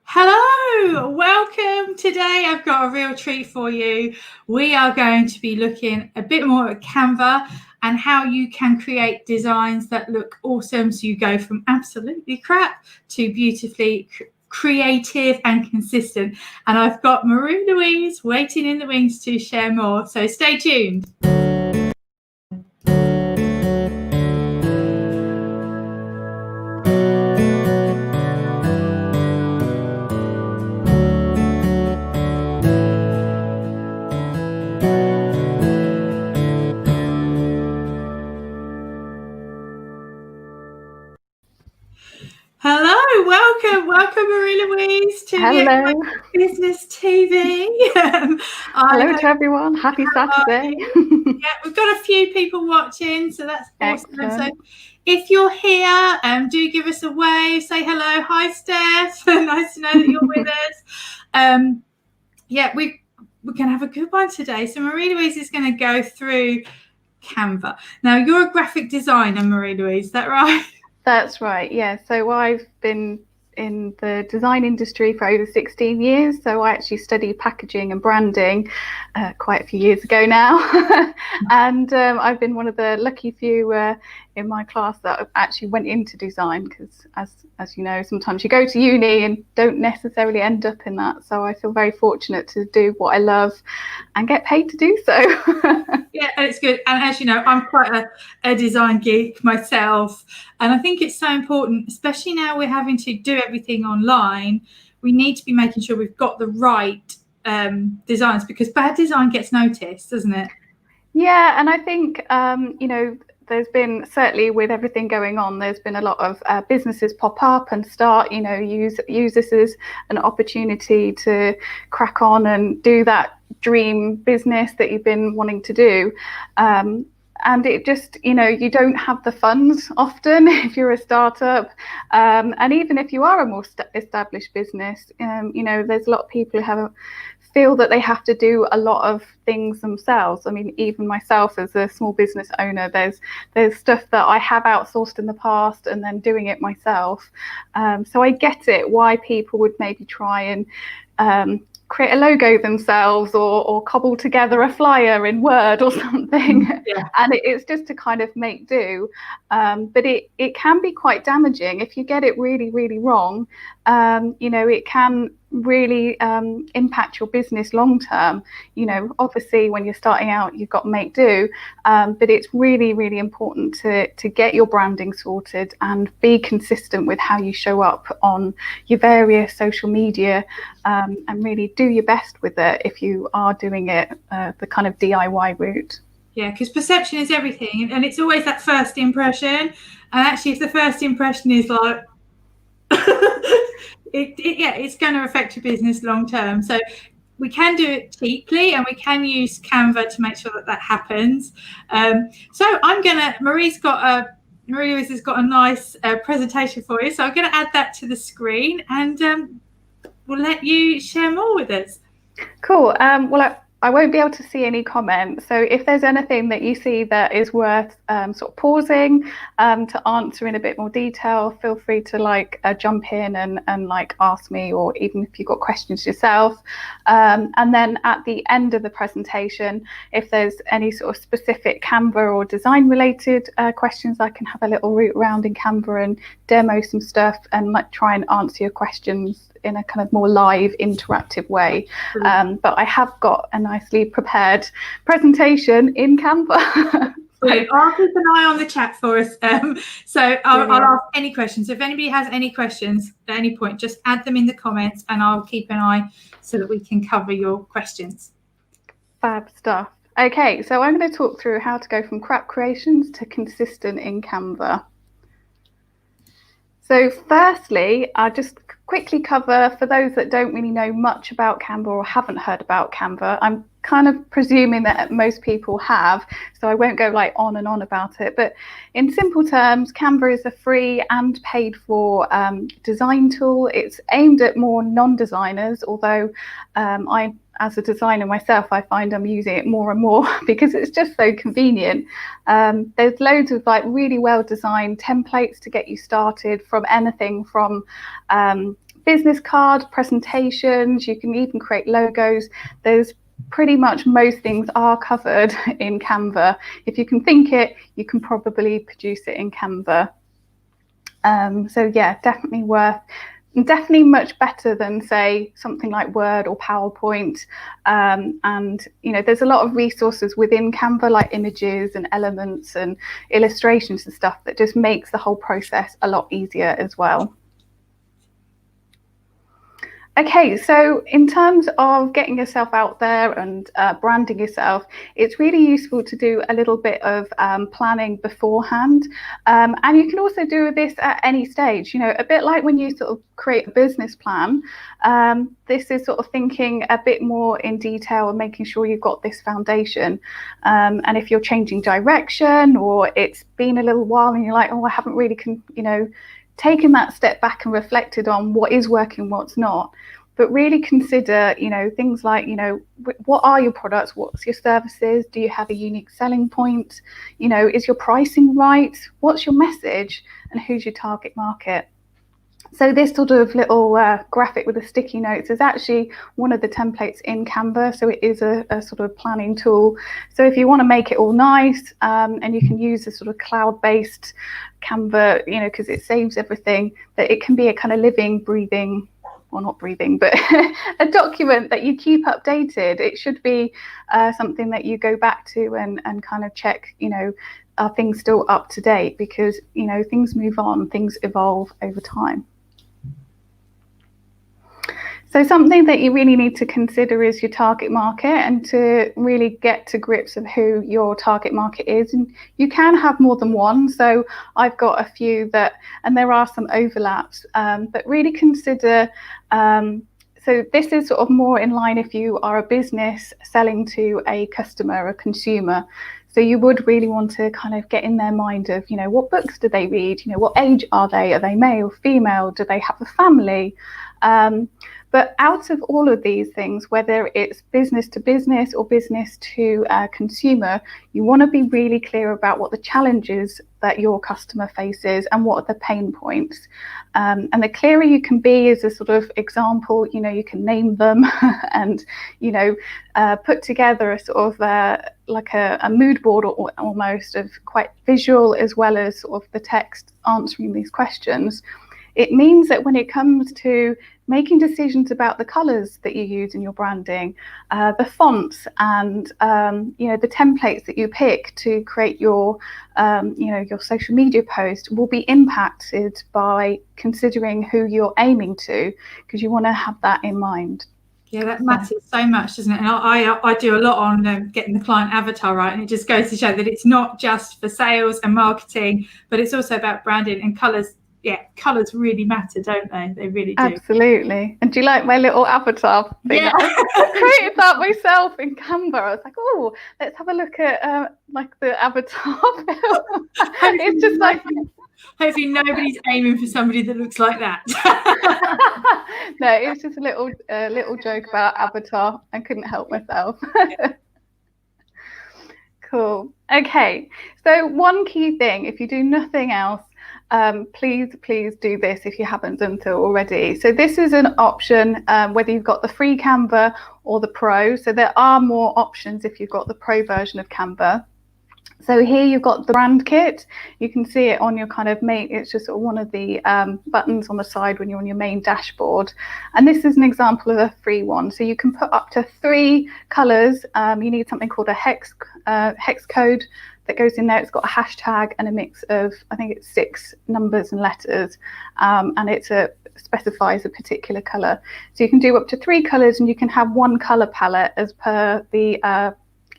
Hello, welcome. Today I've got a real treat for you. We are going to be looking a bit more at Canva and how you can create designs that look awesome. So you go from absolutely crap to beautifully creative and consistent. And I've got Marie-Louise waiting in the wings to share more. So stay tuned. Hello, welcome Marie-Louise to the Business TV. Hello to everyone, happy Saturday. Yeah, we've got a few people watching, so that's awesome. So if you're here, do give us a wave, say hello. Hi Steph, nice to know that you're with us. Yeah, we're going to have a good one today. So Marie-Louise is going to go through Canva. Now you're a graphic designer, Marie-Louise, is that right? That's right, yeah. So I've been in the design industry for over 16 years. So I actually studied packaging and branding quite a few years ago now. And I've been one of the lucky few in my class that actually went into design, because as you know, sometimes you go to uni and don't necessarily end up in that. So I feel very fortunate to do what I love and get paid to do so. Yeah, it's good. And as you know, I'm quite a design geek myself. And I think it's so important, especially now we're having to do everything online. We need to be making sure we've got the right designs, because bad design gets noticed, doesn't it? Yeah, and I think, you know, there's been, certainly with everything going on, there's been a lot of businesses pop up and start, you know, use this as an opportunity to crack on and do that dream business that you've been wanting to do. And it just, you know, you don't have the funds often if you're a startup. And even if you are a more established business, you know, there's a lot of people who feel that they have to do a lot of things themselves. I mean, even myself as a small business owner, there's stuff that I have outsourced in the past and then doing it myself. So I get it why people would maybe try and create a logo themselves or cobble together a flyer in Word or something. Yeah. And it's just to kind of make do. But it can be quite damaging if you get it really, really wrong. You know, it can really impact your business long term. You know, obviously when you're starting out, you've got to make do, but it's really, really important to get your branding sorted and be consistent with how you show up on your various social media, and really do your best with it if you are doing it the kind of DIY route. Yeah, because perception is everything, and it's always that first impression. And actually, if the first impression is like it's going to affect your business long term. So we can do it cheaply, and we can use Canva to make sure that happens. So Marie-Louise has got a nice presentation for you. So I'm going to add that to the screen, and we'll let you share more with us. Cool. Well, I won't be able to see any comments. So if there's anything that you see that is worth sort of pausing to answer in a bit more detail, feel free to jump in and ask me, or even if you've got questions yourself. And then at the end of the presentation, if there's any sort of specific Canva or design related questions, I can have a little route around in Canva and demo some stuff and try and answer your questions in a kind of more live interactive way. But I have got a nicely prepared presentation in Canva. Brilliant. I'll keep an eye on the chat for us. So I'll ask any questions. So if anybody has any questions at any point, just add them in the comments and I'll keep an eye so that we can cover your questions. Fab stuff. Okay, so I'm going to talk through how to go from crap creations to consistent in Canva. So firstly, I'll just quickly cover, for those that don't really know much about Canva or haven't heard about Canva, I'm kind of presuming that most people have, so I won't go on and on about it. But in simple terms, Canva is a free and paid for design tool. It's aimed at more non-designers, although as a designer myself, I find I'm using it more and more because it's just so convenient. There's loads of really well designed templates to get you started, from anything from business cards, presentations, you can even create logos. There's pretty much most things are covered in Canva. If you can think it, you can probably produce it in Canva. So yeah, definitely much better than, say, something like Word or PowerPoint. And there's a lot of resources within Canva, like images and elements and illustrations and stuff, that just makes the whole process a lot easier as well. Okay, so in terms of getting yourself out there and branding yourself, it's really useful to do a little bit of planning beforehand. And you can also do this at any stage, a bit like when you sort of create a business plan. This is sort of thinking a bit more in detail and making sure you've got this foundation. And if you're changing direction, or it's been a little while and you're like, oh, I haven't really taken that step back and reflected on what is working, what's not, but really consider, things like, what are your products? What's your services? Do you have a unique selling point? Is your pricing right? What's your message? And who's your target market? So this sort of little graphic with the sticky notes is actually one of the templates in Canva. So it is a sort of planning tool. So if you want to make it all nice, and you can use a sort of cloud-based Canva, because it saves everything, that it can be a kind of living, breathing, well, not breathing, but a document that you keep updated. It should be something that you go back to and kind of check, are things still up to date? Because, things move on, things evolve over time. So something that you really need to consider is your target market, and to really get to grips of who your target market is. And you can have more than one. So I've got a few and there are some overlaps, but really consider, so this is sort of more in line if you are a business selling to a customer, a consumer. So you would really want to kind of get in their mind of, what books do they read? What age are they? Are they male, female? Do they have a family? But out of all of these things, whether it's business to business or business to consumer, you want to be really clear about what the challenges that your customer faces and what are the pain points. And the clearer you can be as a sort of example, you can name them and, put together a sort of like a mood board almost, of quite visual as well as sort of the text answering these questions. It means that when it comes to making decisions about the colours that you use in your branding, the fonts and the templates that you pick to create your your social media post will be impacted by considering who you're aiming to, because you want to have that in mind. Yeah, that matters so much, doesn't it? And I do a lot on getting the client avatar right, and it just goes to show that it's not just for sales and marketing, but it's also about branding and colours. Yeah, colours really matter, don't they? They really do. Absolutely. And do you like my little avatar thing? Yeah. I created that myself in Canva. I was like, oh, let's have a look at like the avatar film. It's just like, hopefully nobody's aiming for somebody that looks like that. No, it's just a little joke about avatar. I couldn't help myself. Cool. Okay, so one key thing, if you do nothing else, please do this if you haven't done so already. So this is an option, whether you've got the free Canva or the Pro. So there are more options if you've got the Pro version of Canva. So here you've got the brand kit. You can see it on your kind of main, it's just one of the buttons on the side when you're on your main dashboard. And this is an example of a free one. So you can put up to 3 colors. You need something called a hex code that goes in there. It's got a hashtag and a mix of, I think it's 6 numbers and letters, and it specifies a particular color. So you can do up to 3 colors, and you can have 1 color palette as per the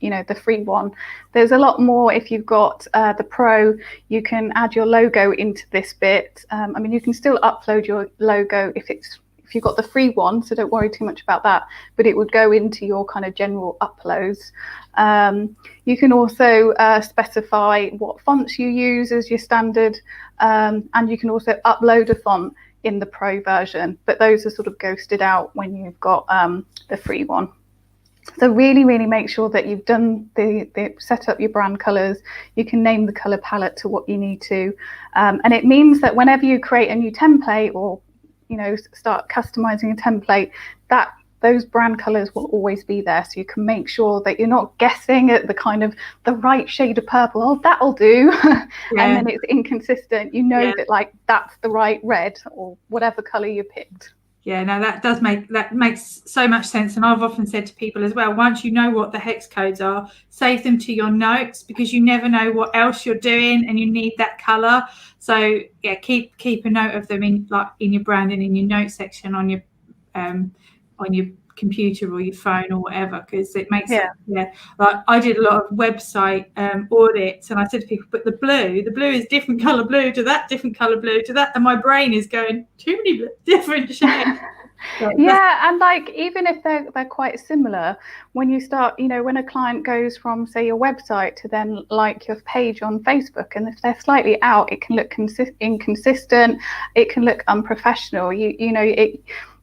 the free one. There's a lot more if you've got the Pro. You can add your logo into this bit. I mean, you can still upload your logo if you've got the free one, so don't worry too much about that, but it would go into your kind of general uploads. You can also specify what fonts you use as your standard, and you can also upload a font in the Pro version, but those are sort of ghosted out when you've got the free one. So really make sure that you've done the set up your brand colors. You can name the color palette to what you need to, and it means that whenever you create a new template or start customizing a template, that those brand colors will always be there, so you can make sure that you're not guessing at the right shade of purple. Oh, that'll do. And then it's inconsistent. That like that's the right red or whatever color you picked. Yeah, no, that makes so much sense. And I've often said to people as well, once you know what the hex codes are, save them to your notes, because you never know what else you're doing and you need that color. So yeah, keep a note of them in your branding, in your notes section on your computer or your phone or whatever, because it makes sense. Yeah, like I did a lot of website audits, and I said to people, but the blue is different color blue to that, different color blue to that, and my brain is going, too many different shades. Yeah, and like even if they're quite similar, when you start, when a client goes from say your website to then like your page on Facebook, and if they're slightly out, it can look inconsistent, it can look unprofessional.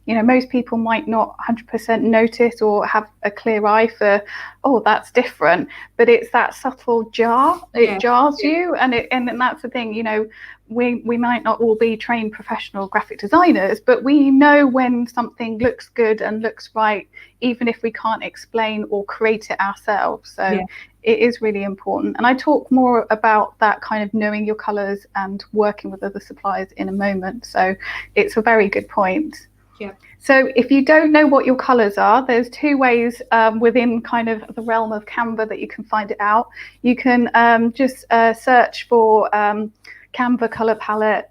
Most people might not 100% notice or have a clear eye for, oh, that's different, but it's that subtle jar. It jars you, and that's the thing. We might not all be trained professional graphic designers, but we know when something looks good and looks right, even if we can't explain or create it ourselves. So it is really important. And I talk more about that kind of knowing your colors and working with other suppliers in a moment. So it's a very good point. Yeah. So if you don't know what your colors are, there's two ways within kind of the realm of Canva that you can find it out. You can just search for Canva color palette,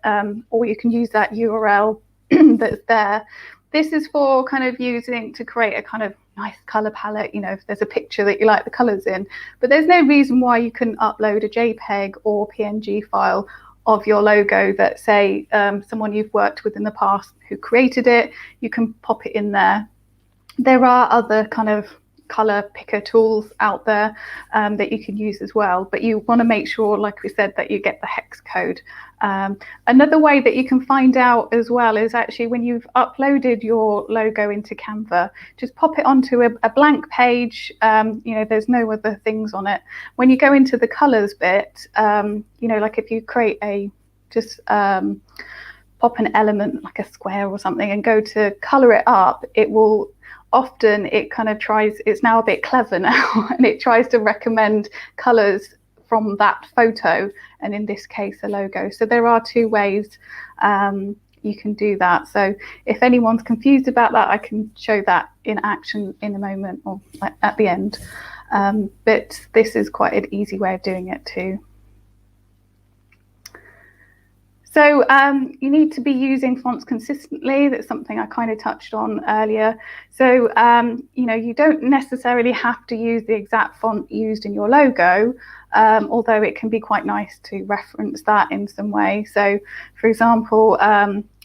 or you can use that URL that's there. This is for kind of using to create a kind of nice color palette, if there's a picture that you like the colors in, but there's no reason why you couldn't upload a JPEG or PNG file of your logo that say someone you've worked with in the past who created it. You can pop it in there. There are other kind of color picker tools out there that you can use as well, but you want to make sure, like we said, that you get the hex code. Another way that you can find out as well is actually when you've uploaded your logo into Canva, just pop it onto a blank page. There's no other things on it. When you go into the colors bit, like if you create pop an element like a square or something and go to color it up, it's now a bit clever now, and it tries to recommend colors from that photo, and in this case a logo. So there are two ways you can do that. So if anyone's confused about that, I can show that in action in a moment, or at the end, but this is quite an easy way of doing it too. So you need to be using fonts consistently. That's something I kind of touched on earlier. So, you don't necessarily have to use the exact font used in your logo, although it can be quite nice to reference that in some way. So, for example,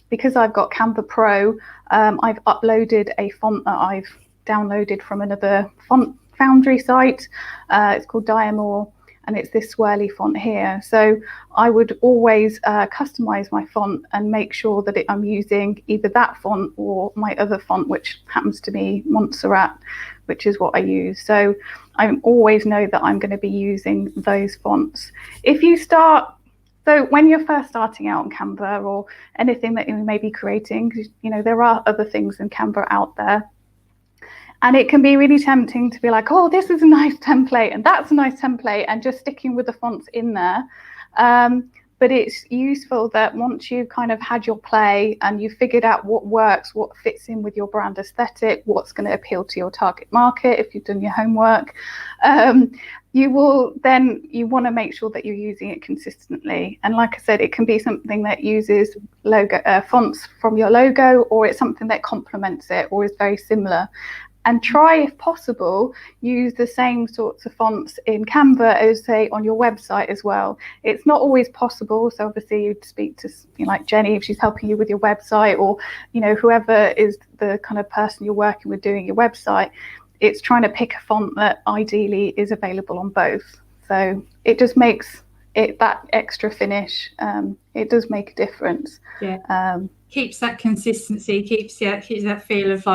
because I've got Canva Pro, I've uploaded a font that I've downloaded from another font foundry site. It's called Diamore. And it's this swirly font here. So I would always customize my font and make sure that I'm using either that font or my other font, which happens to be Montserrat, which is what I use. So I always know that I'm going to be using those fonts. So when you're first starting out on Canva or anything that you may be creating, there are other things in Canva out there. And it can be really tempting to be like, oh, this is a nice template and that's a nice template, and just sticking with the fonts in there. But it's useful that once you've kind of had your play and you've figured out what works, what fits in with your brand aesthetic, what's going to appeal to your target market, if you've done your homework, you want to make sure that you're using it consistently. And like I said, it can be something that uses fonts from your logo, or it's something that complements it or is very similar. And try, if possible, use the same sorts of fonts in Canva as, say, on your website as well. It's not always possible. So obviously you'd speak to like Jenny if she's helping you with your website, or, whoever is the kind of person you're working with doing your website. It's trying to pick a font that ideally is available on both. So it just makes it that extra finish. It does make a difference. Yeah. Keeps that consistency, keeps that feel of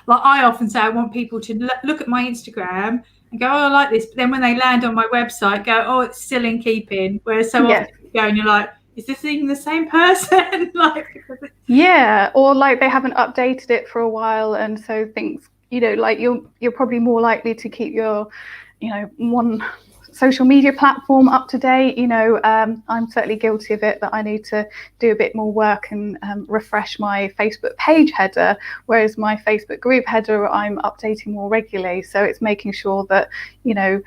like I often say, I want people to look at my Instagram and go, oh, I like this. But then when they land on my website, go, oh, it's still in keeping. Whereas so often you go and you're like, is this even the same person? Like, yeah, or like they haven't updated it for a while, and so things, you know, like you're probably more likely to keep your, you know, one social media platform up to date. You know, I'm certainly guilty of it, that I need to do a bit more work and refresh my Facebook page header, whereas my Facebook group header I'm updating more regularly. So it's making sure that, you know,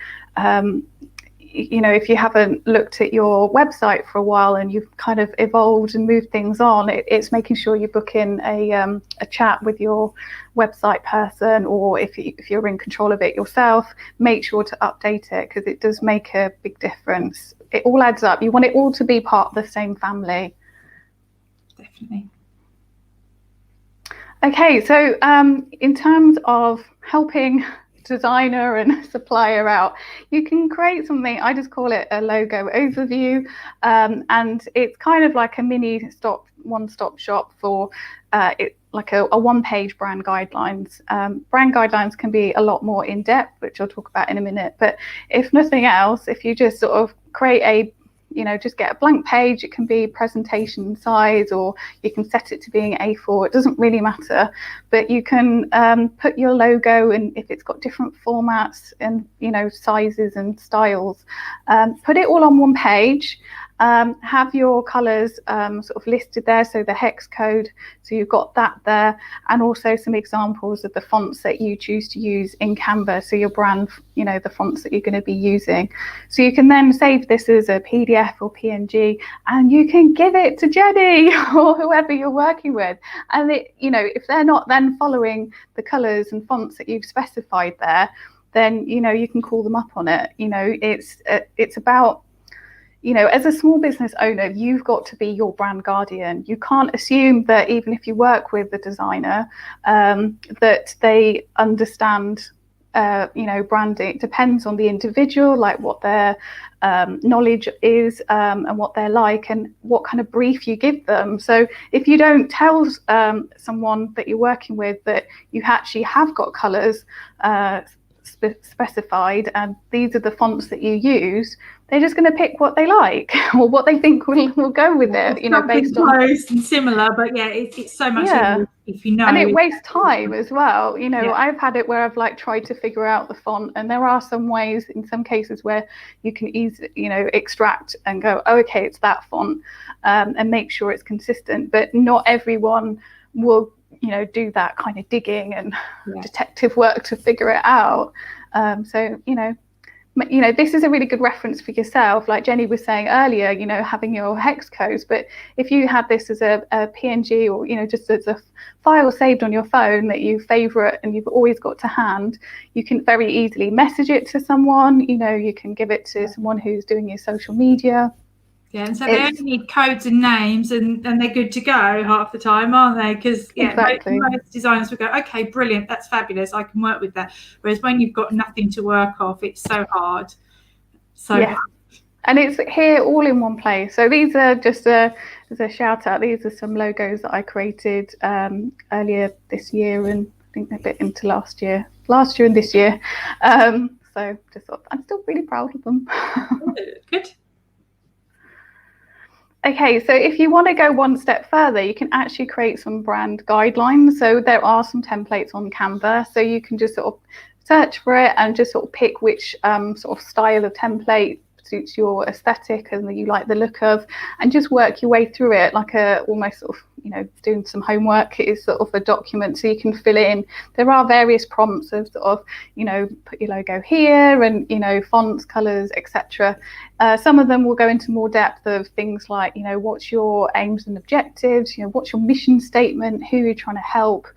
if you haven't looked at your website for a while and you've kind of evolved and moved things on, it's making sure you book in a chat with your website person, or if you're in control of it yourself, make sure to update it, because it does make a big difference. It all adds up. You want it all to be part of the same family. Definitely. Okay, so in terms of helping designer and supplier out, you can create something, I just call it a logo overview, and it's kind of like a mini one-stop shop for like a one-page brand guidelines. Brand guidelines can be a lot more in-depth, which I'll talk about in a minute, but if nothing else, if you just sort of create just get a blank page, it can be presentation size, or you can set it to being A4, it doesn't really matter, but you can put your logo, and if it's got different formats and sizes and styles, put it all on one page. Have your colours sort of listed there, so the hex code, so you've got that there, and also some examples of the fonts that you choose to use in Canva, so your brand, the fonts that you're going to be using. So you can then save this as a PDF or PNG, and you can give it to Jenny or whoever you're working with, and if they're not then following the colours and fonts that you've specified there, then you can call them up on it. It's about, as a small business owner, you've got to be your brand guardian. You can't assume that even if you work with the designer, that they understand, branding. It depends on the individual, like what their knowledge is, and what they're like, and what kind of brief you give them. So if you don't tell someone that you're working with that you actually have got colours specified, and these are the fonts that you use, they're just going to pick what they like or what they think will go with it, based on close and similar. But yeah, it's so much easier if you know. And it wastes time as well. I've had it where I've tried to figure out the font, and there are some ways in some cases where you can easily extract and go, oh, okay, it's that font, and make sure it's consistent. But not everyone will do that kind of digging and detective work to figure it out. So this is a really good reference for yourself, like Jenny was saying earlier, having your hex codes. But if you had this as a PNG, or just as a file saved on your phone that you favorite and you've always got to hand, you can very easily message it to someone. You can give it to someone who's doing your social media. Yeah, and so they only need codes and names, and they're good to go half the time, aren't they? Because exactly. most designers will go, okay, brilliant, that's fabulous, I can work with that. Whereas when you've got nothing to work off, it's so hard. Hard. And it's here all in one place. So these are just as a shout out, these are some logos that I created earlier this year, and I think a bit into last year and this year. So just thought, I'm still really proud of them. Good. Okay, so if you want to go one step further, you can actually create some brand guidelines. So there are some templates on Canva, so you can just sort of search for it and just sort of pick which sort of style of template suits your aesthetic and that you like the look of, and just work your way through it like almost sort of doing some homework. It is sort of a document, so you can fill in. There are various prompts of sort of put your logo here, and fonts, colors, etc. Some of them will go into more depth of things like what's your aims and objectives, what's your mission statement, who you're trying to help.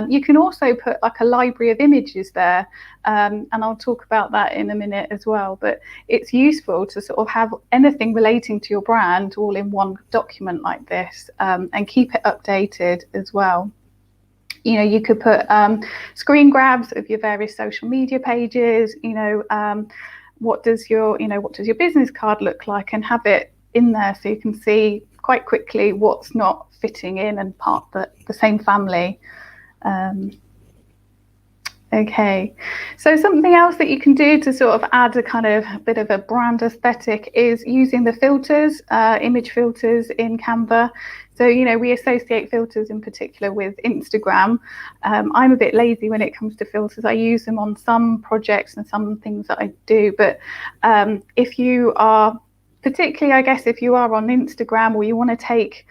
You can also put like a library of images there, and I'll talk about that in a minute as well. But it's useful to sort of have anything relating to your brand all in one document like this, and keep it updated as well. You could put screen grabs of your various social media pages. What does your business card look like, and have it in there so you can see quite quickly what's not fitting in and part of the same family. Okay, so something else that you can do to sort of add a kind of bit of a brand aesthetic is using the filters, image filters in Canva. So, you know, we associate filters in particular with Instagram. I'm a bit lazy when it comes to filters. I use them on some projects and some things that I do. But if you are, particularly, I guess, if you are on Instagram or you want to take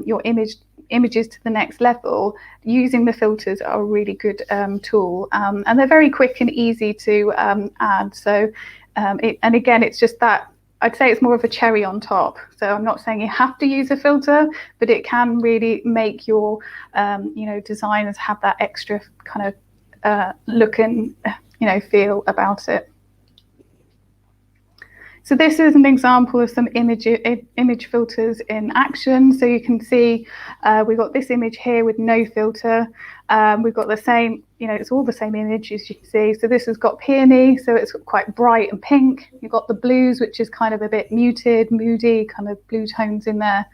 your images to the next level, using the filters are a really good tool, and they're very quick and easy to add. So and again, it's just that I'd say it's more of a cherry on top. So I'm not saying you have to use a filter, but it can really make your designers have that extra kind of look and feel about it. So this is an example of some image filters in action. So you can see we've got this image here with no filter. We've got the same, it's all the same image as you can see. So this has got peony, so it's quite bright and pink. You've got the blues, which is kind of a bit muted, moody, kind of blue tones in there.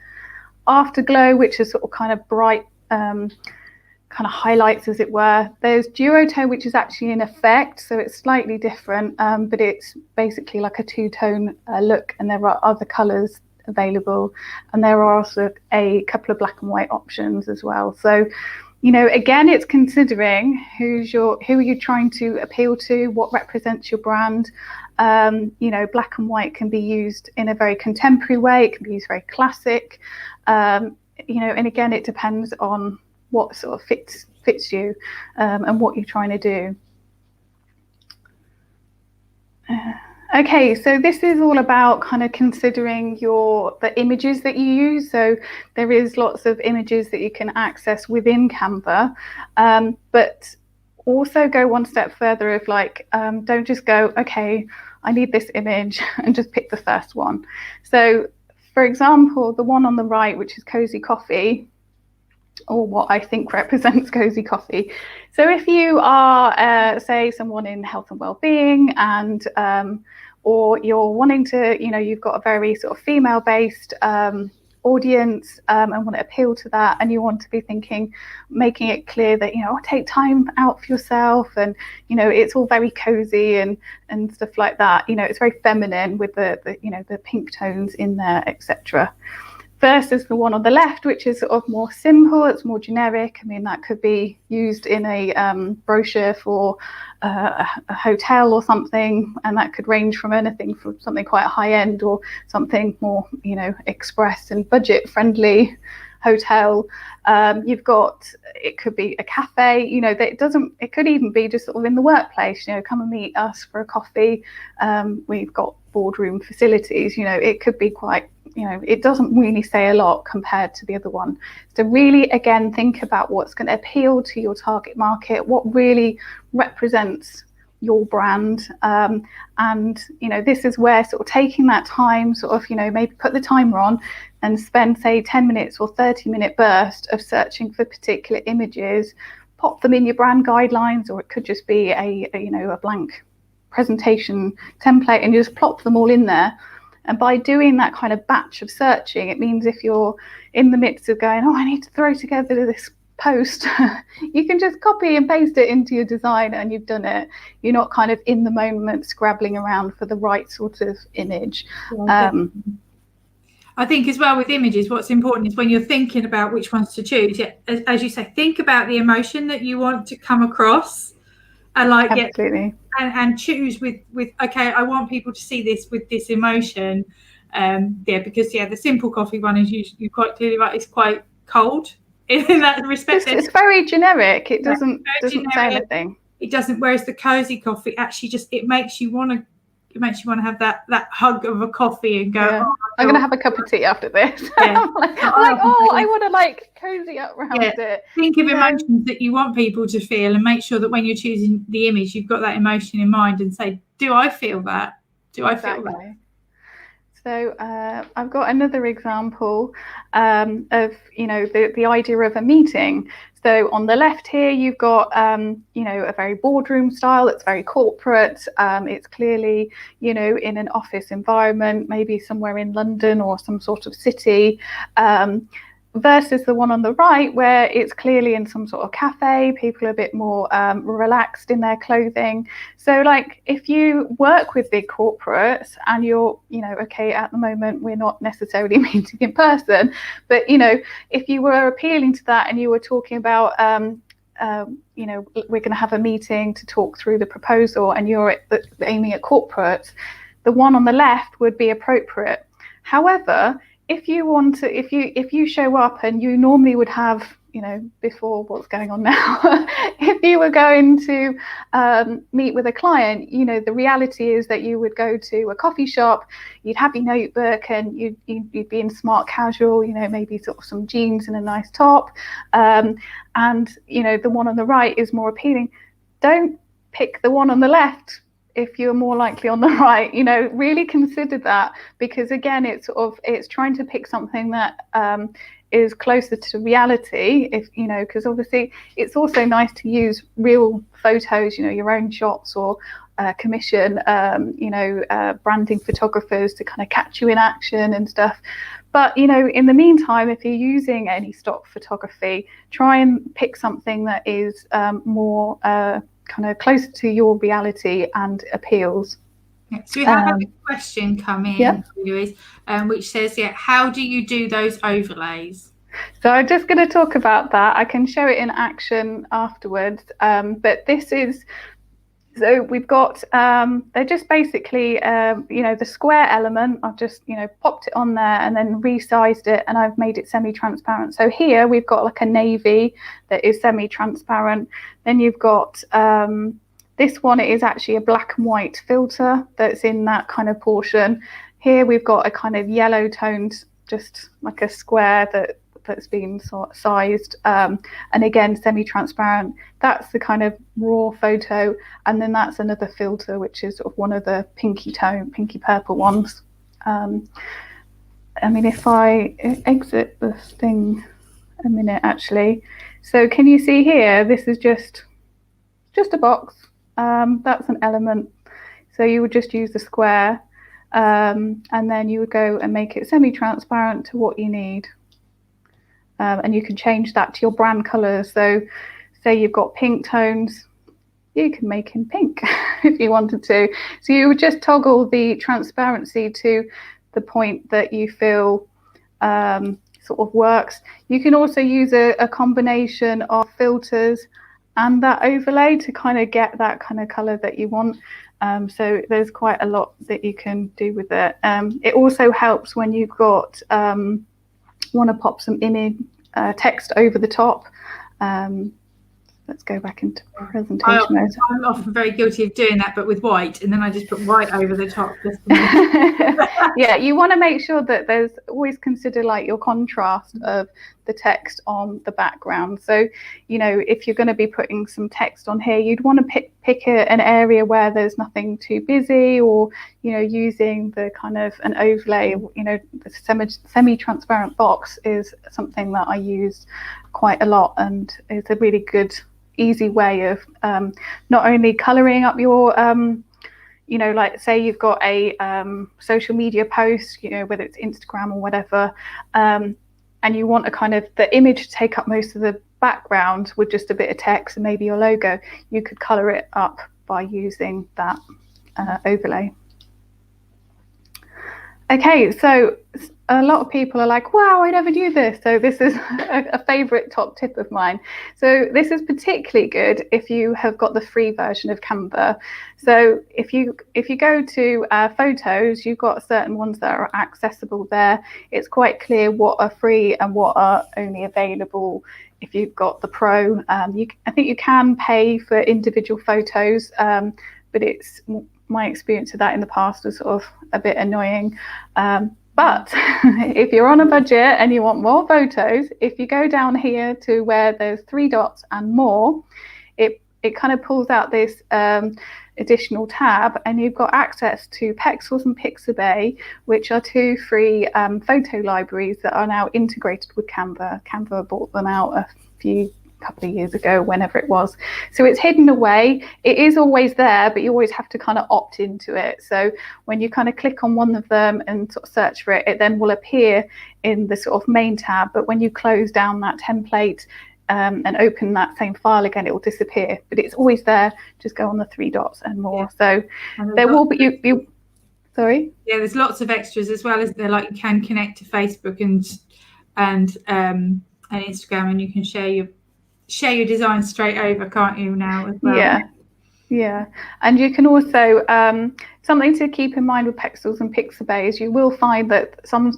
Afterglow, which is sort of kind of bright, kind of highlights, as it were. There's duotone, which is actually an effect, so it's slightly different, but it's basically like a two-tone look, and there are other colors available, and there are also a couple of black and white options as well. So again, it's considering who are you trying to appeal to, what represents your brand. Black and white can be used in a very contemporary way, it can be used very classic, and again, it depends on what sort of fits you and what you're trying to do. Okay, so this is all about kind of considering the images that you use. So there is lots of images that you can access within Canva, but also go one step further of don't just go, okay, I need this image and just pick the first one. So for example, the one on the right, which is cozy coffee, or what I think represents cozy coffee. So if you are, say, someone in health and well-being, and or you're wanting to, you've got a very sort of female-based audience and want to appeal to that, and you want to be making it clear that take time out for yourself, and it's all very cozy and stuff like that. It's very feminine with the pink tones in there, etc. Versus the one on the left, which is sort of more simple, it's more generic. I mean, that could be used in a brochure for a hotel or something, and that could range from anything from something quite high end or something more, express and budget friendly hotel. You've got, it could be a cafe, it could even be just sort of in the workplace, come and meet us for a coffee. We've got boardroom facilities, it could be quite, it doesn't really say a lot compared to the other one. So really, again, think about what's going to appeal to your target market, what really represents your brand. And this is where sort of taking that time, sort of, maybe put the timer on and spend, say, 10 minutes or 30-minute burst of searching for particular images, pop them in your brand guidelines, or it could just be a blank presentation template, and you just plop them all in there. And by doing that kind of batch of searching, it means if you're in the midst of going, I need to throw together this post, you can just copy and paste it into your design and you've done it. You're not kind of in the moment scrabbling around for the right sort of image. I think as well with images, what's important is when you're thinking about which ones to choose, as you say, think about the emotion that you want to come across, and absolutely. And choose with okay, I want people to see this with this emotion, because the simple coffee one is you quite clearly right, it's quite cold in that respect. It's very generic. It doesn't say anything. It doesn't. Whereas the cozy coffee actually it makes you want to have that hug of a coffee and go. Yeah. I'm gonna have a cup of tea after this. Yeah. I want to cozy up around it. Think of emotions that you want people to feel, and make sure that when you're choosing the image, you've got that emotion in mind, and say, do I feel that? Do I feel that? So I've got another example of the idea of a meeting. So on the left here, you've got a very boardroom style. It's very corporate. It's clearly in an office environment, maybe somewhere in London or some sort of city. versus the one on the right where it's clearly in some sort of cafe, people are a bit more relaxed in their clothing. So like if you work with big corporates and you're, okay, at the moment we're not necessarily meeting in person, but if you were appealing to that and you were talking about we're going to have a meeting to talk through the proposal and you're aiming at corporates, the one on the left would be appropriate. However, if you show up and you normally would have, before what's going on now, if you were going to meet with a client, the reality is that you would go to a coffee shop, you'd have your notebook and you'd be in smart casual, maybe sort of some jeans and a nice top. And, the one on the right is more appealing. Don't pick the one on the left if you're more likely on the right. Really consider that, because again, it's trying to pick something that is closer to reality, because obviously it's also nice to use real photos, your own shots, or commission branding photographers to kind of catch you in action and stuff. But in the meantime, if you're using any stock photography, try and pick something that is more kind of closer to your reality and appeals. So we have a question come in, Louise, which says, how do you do those overlays? So I'm just going to talk about that. I can show it in action afterwards. But this is, so we've got, they're just basically, the square element. I've just, popped it on there and then resized it, and I've made it semi-transparent. So here we've got like a navy that is semi-transparent. Then you've got this one, it is actually a black and white filter that's in that kind of portion. Here we've got a kind of yellow toned, just like a square that's been sort of sized, and again semi-transparent. That's the kind of raw photo, and then that's another filter which is sort of one of the pinky purple ones. If I exit this thing a minute, actually, so can you see here, this is just a box. That's an element, so you would just use the square, and then you would go and make it semi-transparent to what you need. And you can change that to your brand colors. So say you've got pink tones, you can make him pink if you wanted to. So you would just toggle the transparency to the point that you feel sort of works. You can also use a combination of filters and that overlay to kind of get that kind of color that you want. So there's quite a lot that you can do with it. It also helps when you've got want to pop some image text over the top. Let's go back into presentation mode. I'm often very guilty of doing that, but with white, and then I just put white over the top. Yeah, you want to make sure that there's always consider like your contrast of the text on the background. So, if you're going to be putting some text on here, you'd want to pick an area where there's nothing too busy, or, using the kind of an overlay, the semi-transparent box is something that I use quite a lot, and it's a really good, easy way of not only colouring up your like say you've got a social media post, whether it's Instagram or whatever, and you want a kind of the image to take up most of the background with just a bit of text and maybe your logo, you could colour it up by using that overlay. Okay, so a lot of people are like, wow, I never knew this. So this is a favorite top tip of mine. So this is particularly good if you have got the free version of Canva. So if you go to photos, you've got certain ones that are accessible there. It's quite clear what are free and what are only available if you've got the pro. I think you can pay for individual photos, but it's my experience of that in the past was sort of a bit annoying. But if you're on a budget and you want more photos, if you go down here to where there's 3 dots and more, it kind of pulls out this additional tab, and you've got access to Pexels and Pixabay, which are 2 free photo libraries that are now integrated with Canva. Canva bought them out a few couple of years ago, whenever it was. So it's hidden away. It is always there, but you always have to kind of opt into it. So when you kind of click on one of them and sort of search for it, it then will appear in the sort of main tab. But when you close down that template and open that same file again, it will disappear. But it's always there. Just go on the 3 dots and more. So there will be you. Sorry. Yeah, there's lots of extras as well, isn't there? Like you can connect to Facebook and Instagram, and you can share your designs straight over, can't you, now as well? Yeah, and you can also something to keep in mind with Pexels and Pixabay is you will find that some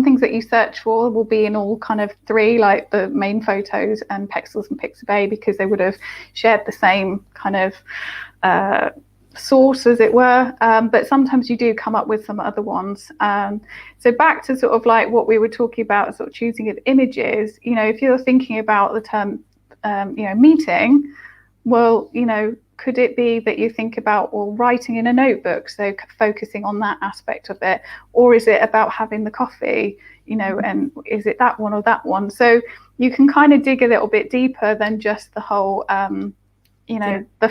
things that you search for will be in all kind of 3, like the main photos and Pexels and Pixabay, because they would have shared the same kind of source, as it were, but sometimes you do come up with some other ones. So back to sort of like what we were talking about, sort of choosing of images, if you're thinking about the term meeting, well, could it be that you think about, well, writing in a notebook, so focusing on that aspect of it, or is it about having the coffee, and is it that one or that one? So you can kind of dig a little bit deeper than just the whole the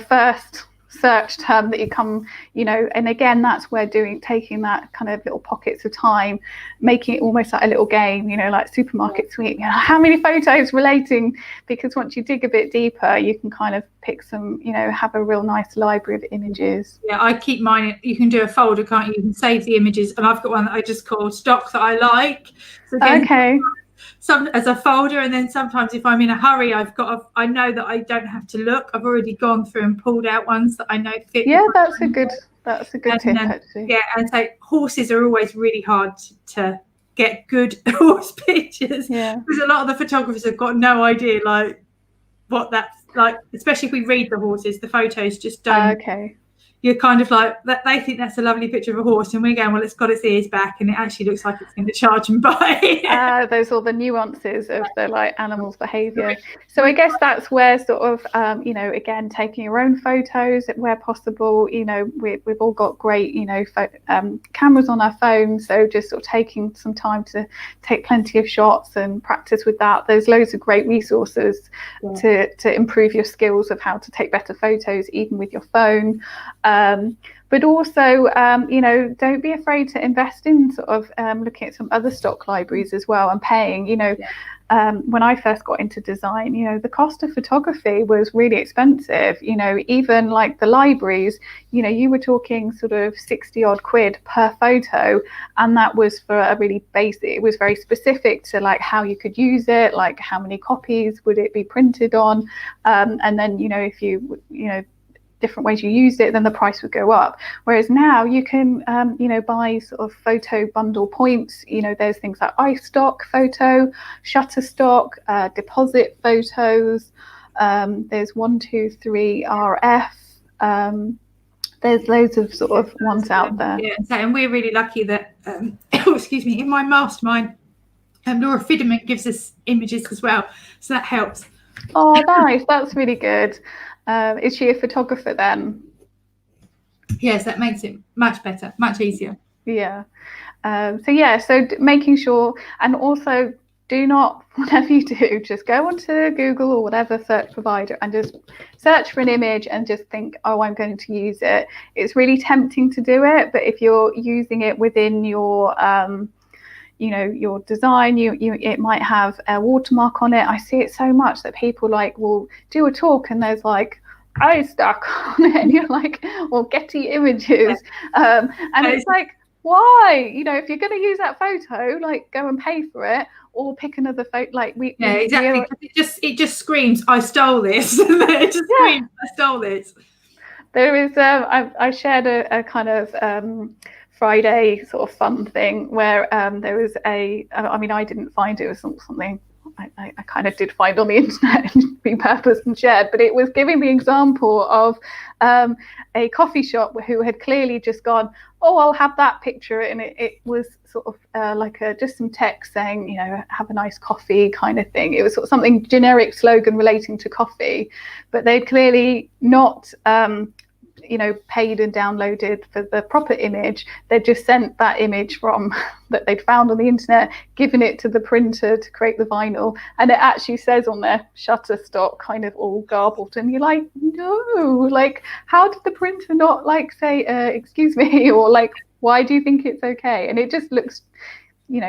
first search term that you come, and again, that's where taking that kind of little pockets of time, making it almost like a little game, like supermarket sweep, how many photos relating, because once you dig a bit deeper, you can kind of pick some, have a real nice library of images. Yeah, I keep mine. You can do a folder, can't you? You can save the images, and I've got one that I just call stock that I like. So again, okay. Some as a folder, and then sometimes if I'm in a hurry, I know that I don't have to look. I've already gone through and pulled out ones that I know fit. Yeah, that's a good tip, actually. Yeah, and so horses are always really hard to get good horse pictures. Yeah, because a lot of the photographers have got no idea like what that's like, especially if we read the horses, the photos just don't. Okay. You're kind of like that. They think that's a lovely picture of a horse, and we're going, well, it's got its ears back, and it actually looks like it's going to charge and buy. Those are the nuances of the like animals' behaviour. So I guess that's where sort of again, taking your own photos where possible. We've all got great cameras on our phones, so just sort of taking some time to take plenty of shots and practice with that. There's loads of great resources to improve your skills of how to take better photos, even with your phone. But also, don't be afraid to invest in sort of looking at some other stock libraries as well, and paying. When I first got into design, the cost of photography was really expensive. Even like the libraries, you were talking sort of 60 odd quid per photo, and that was for a really basic. It was very specific to like how you could use it, like how many copies would it be printed on, and then if you different ways you used it, then the price would go up. Whereas now you can buy sort of photo bundle points. There's things like iStock photo, Shutterstock, deposit photos, there's 123RF. There's loads of sort of ones out there. Yeah, and we're really lucky that excuse me, in my mastermind, Laura Fidderman gives us images as well, so that helps. Oh, nice. That's really good. Is she a photographer then? Yes, that makes it much better, much easier. Yeah. So making sure, and also do not, whatever you do, just go onto Google or whatever search provider and just search for an image and just think, oh, I'm going to use it. It's really tempting to do it, but if you're using it within your your design, it might have a watermark on it. I see it so much that people will do a talk and there's like iStock on it, and you're like, well, Getty Images, and it's like, why? If you're going to use that photo, go and pay for it, or pick another photo. Exactly. It just screams, I stole this. It just screams, I stole this. There is I shared a kind of Friday sort of fun thing where there was I didn't find it, was something I kind of did find on the internet and repurposed and shared, but it was giving the example of a coffee shop who had clearly just gone, oh, I'll have that picture, and it was sort of just some text saying, have a nice coffee kind of thing. It was sort of something generic slogan relating to coffee, but they'd clearly not paid and downloaded for the proper image. They just sent that image from that they'd found on the internet, given it to the printer to create the vinyl, and it actually says on there Shutterstock, kind of all garbled, and you're like, no, like, how did the printer not like say excuse me, or like, why do you think it's okay? And it just looks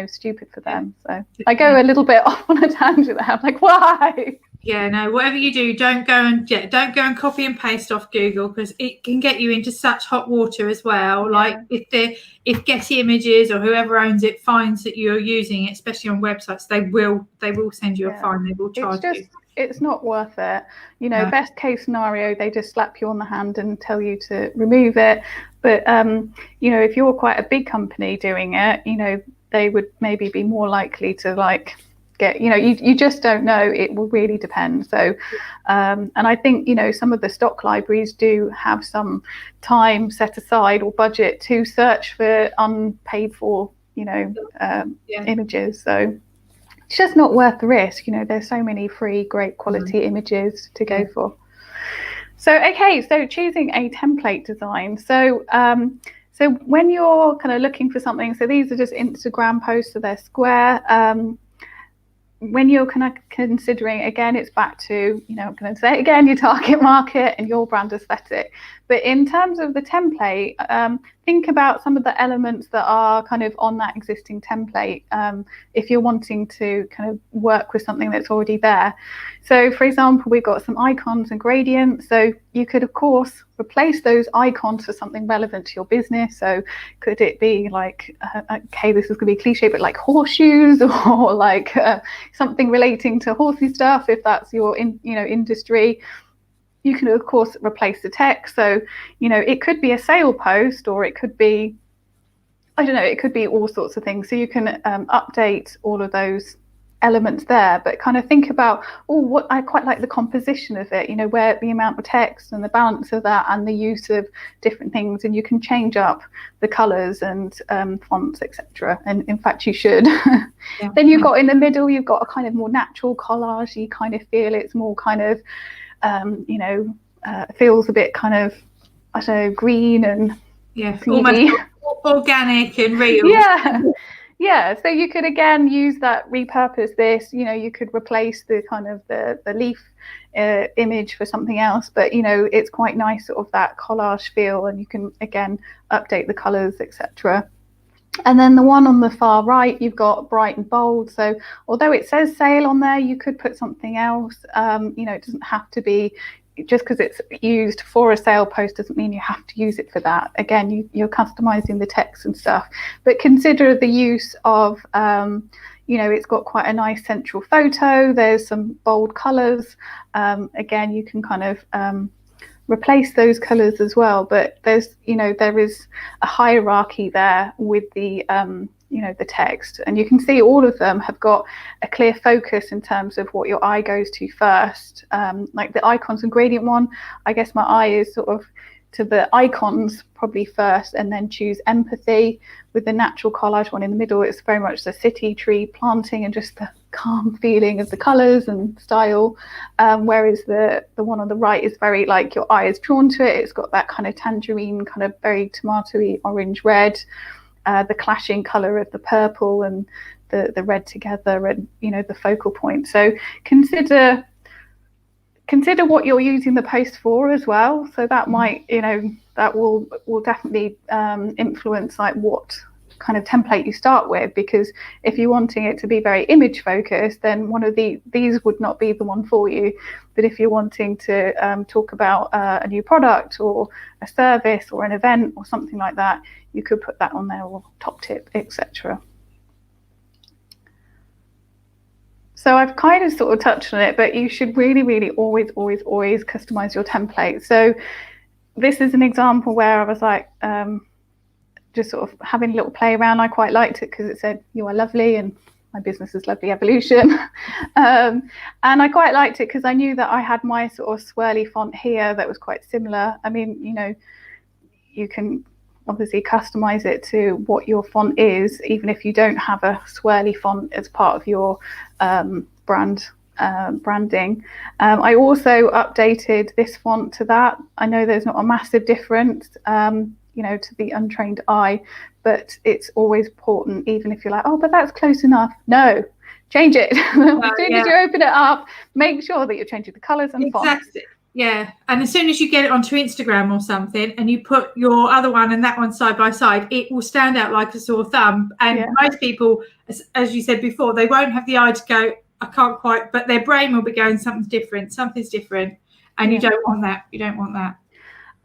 stupid for them. So I go a little bit off on a tangent there. I'm like, why? Yeah, no, whatever you do, don't go and copy and paste off Google, because it can get you into such hot water as well. Yeah. Like if Getty Images or whoever owns it finds that you're using it, especially on websites, they will send you a fine. They will charge you. It's not worth it. Best case scenario, they just slap you on the hand and tell you to remove it. But if you're quite a big company doing it, they would maybe be more likely to like get, you just don't know. It will really depend. So and I think some of the stock libraries do have some time set aside or budget to search for unpaid for images. So it's just not worth the risk. There's so many free great quality images to go for. So choosing a template design. So when you're kind of looking for something, so these are just Instagram posts, so they're square. When you're kind of considering, again, it's back to, I'm going to say it again, your target market and your brand aesthetic. But in terms of the template, think about some of the elements that are kind of on that existing template if you're wanting to kind of work with something that's already there. So, for example, we've got some icons and gradients. So you could, of course, replace those icons for something relevant to your business. So could it be like, this is going to be cliche, but like horseshoes, or like something relating to horsey stuff, if that's your industry. You can, of course, replace the text. So, it could be a sale post, or it could be, it could be all sorts of things. So you can update all of those elements there, but kind of think about, what I quite like the composition of it, where the amount of text and the balance of that and the use of different things, and you can change up the colors and fonts, etc. And in fact, you should. Yeah. Then you've got in the middle, you've got a kind of more natural collage. You kind of feel it's more kind of feels a bit kind of, green and almost organic and real. Yeah, so you could again use that, repurpose this. You could replace the kind of the leaf image for something else, but it's quite nice, sort of that collage feel, and you can again update the colors, etc. And then the one on the far right, you've got bright and bold. So although it says sale on there, you could put something else. It doesn't have to be, just because it's used for a sale post doesn't mean you have to use it for that. Again, you're customizing the text and stuff. But consider the use of, it's got quite a nice central photo. There's some bold colors. Again, you can kind of replace those colors as well, but there's there is a hierarchy there with the the text, and you can see all of them have got a clear focus in terms of what your eye goes to first. Like the icons and gradient one, I guess my eye is sort of to the icons probably first, and then choose empathy. With the natural collage one in the middle, it's very much the city tree planting and just the calm feeling of the colors and style, whereas the one on the right is very like your eye is drawn to it. It's got that kind of tangerine, kind of very tomatoey orange red, the clashing color of the purple and the red together, and the focal point. So consider what you're using the post for as well. So that might, that will definitely influence like what kind of template you start with, because if you're wanting it to be very image focused, then one of these would not be the one for you. But if you're wanting to talk about a new product or a service or an event or something like that, you could put that on there, or top tip, etc. So I've kind of sort of touched on it, but you should really, really always customize your template. So this is an example where I was like, just sort of having a little play around. I quite liked it because it said, "You are lovely," and my business is Lovely Evolution. And I quite liked it because I knew that I had my sort of swirly font here that was quite similar. I mean, you can obviously customize it to what your font is, even if you don't have a swirly font as part of your brand branding. I also updated this font to that. I know there's not a massive difference, to the untrained eye, but it's always important, even if you're like, oh, but that's close enough. No, change it. As soon as you open it up, make sure that you're changing the colours and fonts. Yeah, and as soon as you get it onto Instagram or something and you put your other one and that one side by side, it will stand out like a sore thumb. And most people, as you said before, they won't have the eye to go, I can't quite, but their brain will be going, something's different. And you don't want that. You don't want that.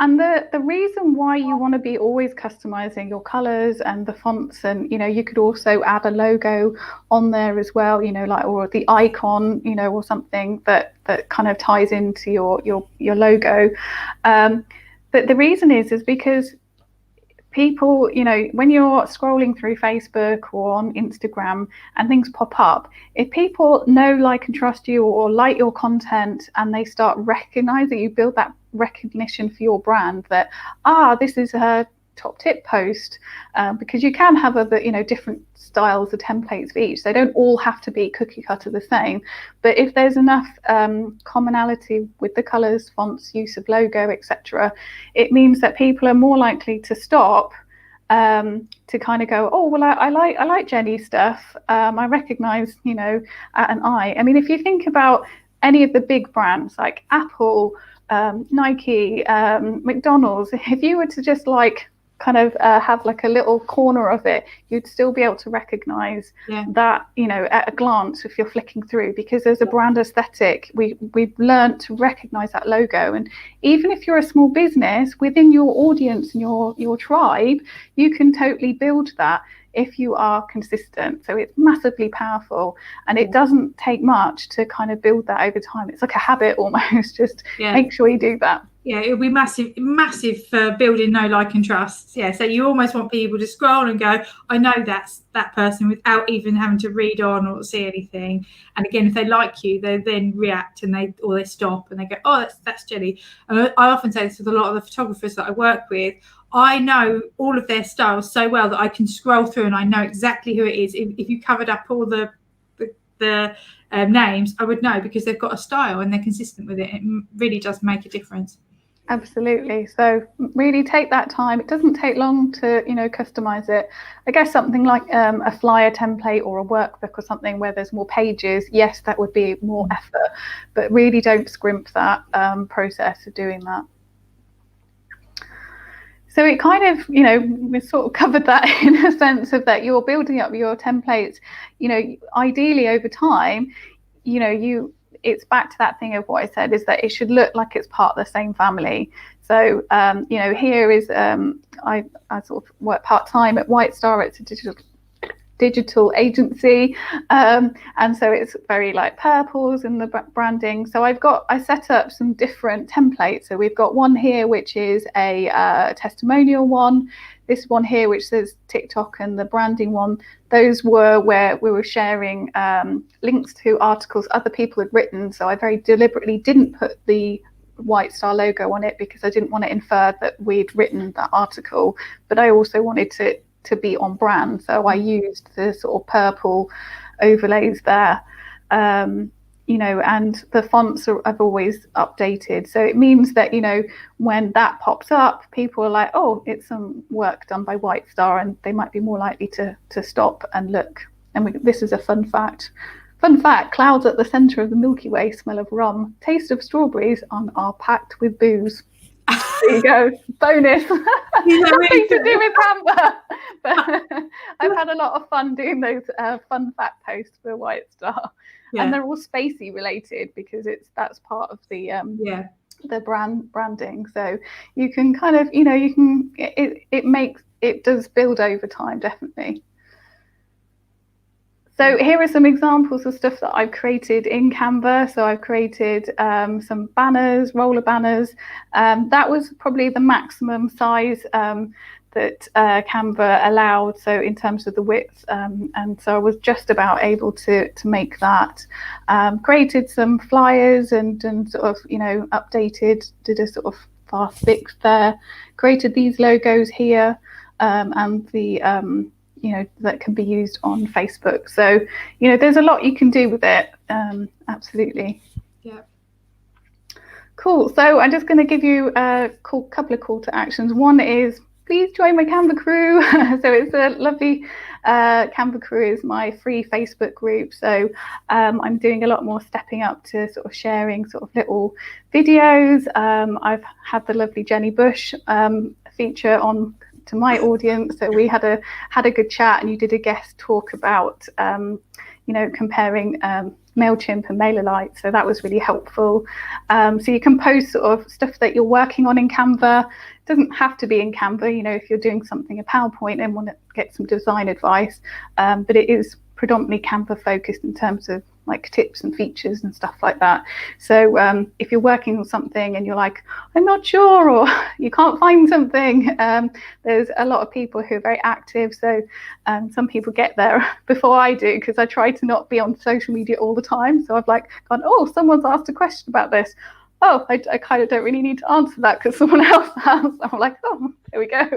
And the reason why you want to be always customizing your colors and the fonts, and you could also add a logo on there as well, or the icon, or something that kind of ties into your logo. But the reason is because people, when you're scrolling through Facebook or on Instagram and things pop up, if people know, like, and trust you or like your content, and they start recognizing, you build that recognition for your brand that, this is a top tip post, because you can have other, different styles of templates for each. They don't all have to be cookie cutter the same, but if there's enough commonality with the colors, fonts, use of logo, etc., it means that people are more likely to stop to kind of go, oh, well, I like Jenny's stuff. I recognize, at an eye. I mean, if you think about any of the big brands like Apple, Nike, McDonald's, if you were to just kind of have like a little corner of it, you'd still be able to recognize that, at a glance if you're flicking through, because there's a brand aesthetic. We've learned to recognize that logo. And even if you're a small business, within your audience and your tribe, you can totally build that if you are consistent. So it's massively powerful, and it doesn't take much to kind of build that over time. It's like a habit almost. Just make sure you do that. Yeah, it'll be massive for building know, like, and trust. Yeah, so you almost want people to scroll and go, I know that's that person, without even having to read on or see anything. And again, if they like you, they then react and they stop and they go, oh, that's Jenny. And I often say this with a lot of the photographers that I work with. I know all of their styles so well that I can scroll through and I know exactly who it is. If you covered up all the names, I would know, because they've got a style and they're consistent with it. It really does make a difference. Absolutely. So really take that time. It doesn't take long to, customize it. I guess something like a flyer template or a workbook or something where there's more pages, yes, that would be more effort, but really don't scrimp that process of doing that. So it kind of, we sort of covered that in a sense of that you're building up your templates, ideally over time, it's back to that thing of what I said, is that it should look like it's part of the same family. So, here is, I sort of work part-time at White Star. It's a digital agency. And so it's very like purples in the branding. So I set up some different templates. So we've got one here, which is a testimonial one. This one here, which says TikTok, and the branding one, those were where we were sharing links to articles other people had written. So I very deliberately didn't put the White Star logo on it because I didn't want to infer that we'd written that article, but I also wanted to be on brand. So I used the sort of purple overlays there. And the fonts I've always updated. So it means that, when that pops up, people are like, oh, it's some work done by White Star, and they might be more likely to stop and look. And this is a fun fact. Fun fact, clouds at the centre of the Milky Way smell of rum. Taste of strawberries and are packed with booze. There you go. Bonus. Nothing to do with Canva. But I've had a lot of fun doing those fun fact posts for White Star. Yeah. And they're all spacey related because that's part of the branding. So you can kind of, it does build over time, definitely. So here are some examples of stuff that I've created in Canva. So I've created some banners, roller banners. That was probably the maximum size that Canva allowed, so in terms of the width, and so I was just about able to make that. Created some flyers and sort of updated, did a sort of fast fix there. Created these logos here, and the that can be used on Facebook. So, there's a lot you can do with it. Absolutely. Yeah. Cool. So I'm just going to give you a couple of call to actions. One is, please join my Canva crew. So it's a lovely Canva crew is my free Facebook group. So I'm doing a lot more stepping up to sort of sharing sort of little videos. I've had the lovely Jenny Bush feature on to my audience. So we had a good chat, and you did a guest talk about comparing MailChimp and MailerLite, so that was really helpful. So you can post sort of stuff that you're working on in Canva. It doesn't have to be in Canva, if you're doing something in PowerPoint and want to get some design advice, but it is predominantly Canva focused in terms of like tips and features and stuff like that. So if you're working on something and you're like, I'm not sure, or you can't find something, there's a lot of people who are very active. So some people get there before I do, because I try to not be on social media all the time. So I've like gone, oh, someone's asked a question about this. Oh, I kind of don't really need to answer that because someone else has. I'm like, oh, there we go.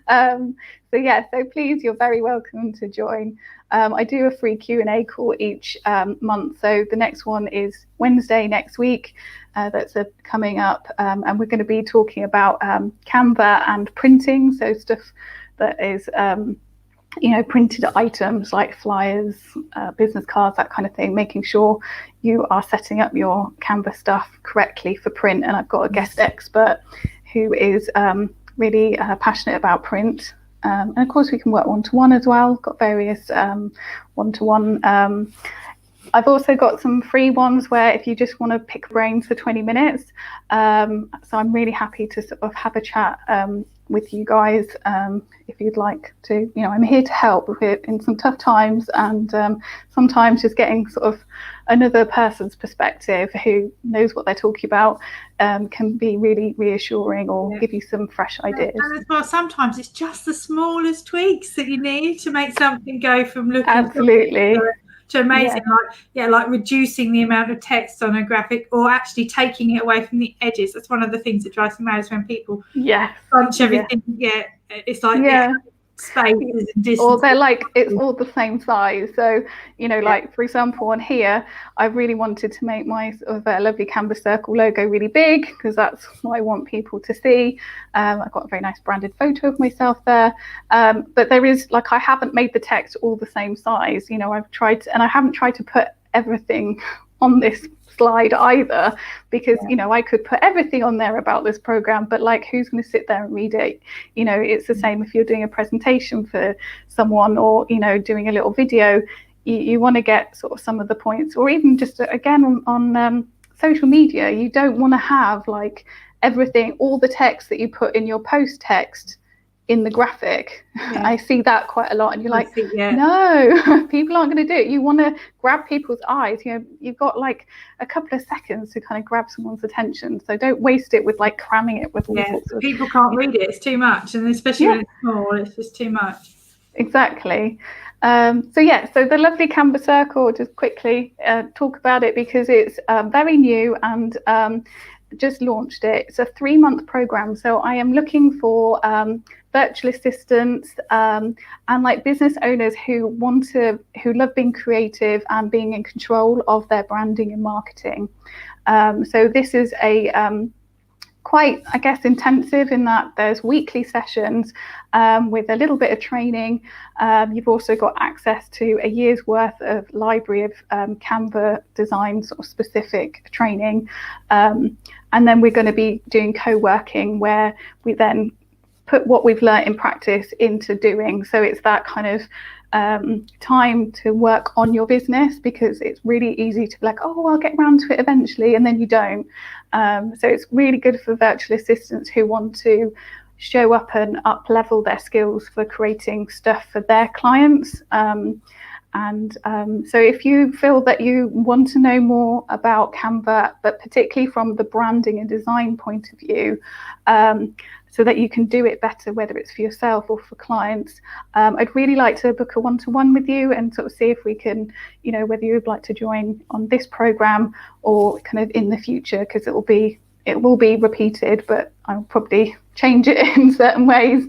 So please, you're very welcome to join. I do a free Q&A call each month. So the next one is Wednesday next week. That's coming up, and we're going to be talking about Canva and printing. So stuff that is, printed items like flyers, business cards, that kind of thing, making sure you are setting up your Canva stuff correctly for print. And I've got a guest expert who is really passionate about print. And of course, we can work one-to-one as well. Got various one-to-one. I've also got some free ones where if you just want to pick brains for 20 minutes. So I'm really happy to sort of have a chat with you guys if you'd like to. I'm here to help with it in some tough times, and sometimes just getting sort of another person's perspective who knows what they're talking about can be really reassuring, or give you some fresh ideas. And as well, sometimes it's just the smallest tweaks that you need to make something go from looking absolutely to amazing, like reducing the amount of text on a graphic, or actually taking it away from the edges. That's one of the things that drives me mad, is when people bunch everything. It's like spaces and distance, or they're like, it's all the same size. So like for example on here, I really wanted to make my sort of lovely Canva Circle logo really big, because that's what I want people to see. I've got a very nice branded photo of myself there, but there is like, I haven't made the text all the same size. I've tried to, and I haven't tried to put everything on this slide either, because I could put everything on there about this program, but like, who's going to sit there and read it? It's the same if you're doing a presentation for someone, or doing a little video. You want to get sort of some of the points, or even just again on social media, you don't want to have like everything, all the text that you put in your post text in the graphic. I see that quite a lot, and you're like, no, people aren't going to do it. You want to grab people's eyes. You've got like a couple of seconds to kind of grab someone's attention, so don't waste it with like cramming it with all sorts of, people can't read it, it's too much, and especially when it's small, it's just too much. Exactly. So the lovely Canva Circle, just quickly talk about it, because it's very new and just launched it. It's a 3-month program. So I am looking for virtual assistants and like business owners who love being creative and being in control of their branding and marketing. So this is a quite, I guess, intensive in that there's weekly sessions with a little bit of training. You've also got access to a year's worth of library of Canva design sort of specific training. And then we're going to be doing co-working, where we then put what we've learned in practice into doing. So it's that kind of time to work on your business, because it's really easy to be like, oh, I'll get around to it eventually, and then you don't. So it's really good for virtual assistants who want to show up and up level their skills for creating stuff for their clients. So if you feel that you want to know more about Canva, but particularly from the branding and design point of view, so that you can do it better, whether it's for yourself or for clients, I'd really like to book a one-to-one with you and sort of see if we can, whether you would like to join on this program or kind of in the future, because it will be repeated, but I'll probably change it in certain ways.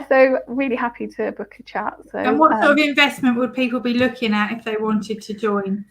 So really happy to book a chat. So, and what sort of investment would people be looking at if they wanted to join?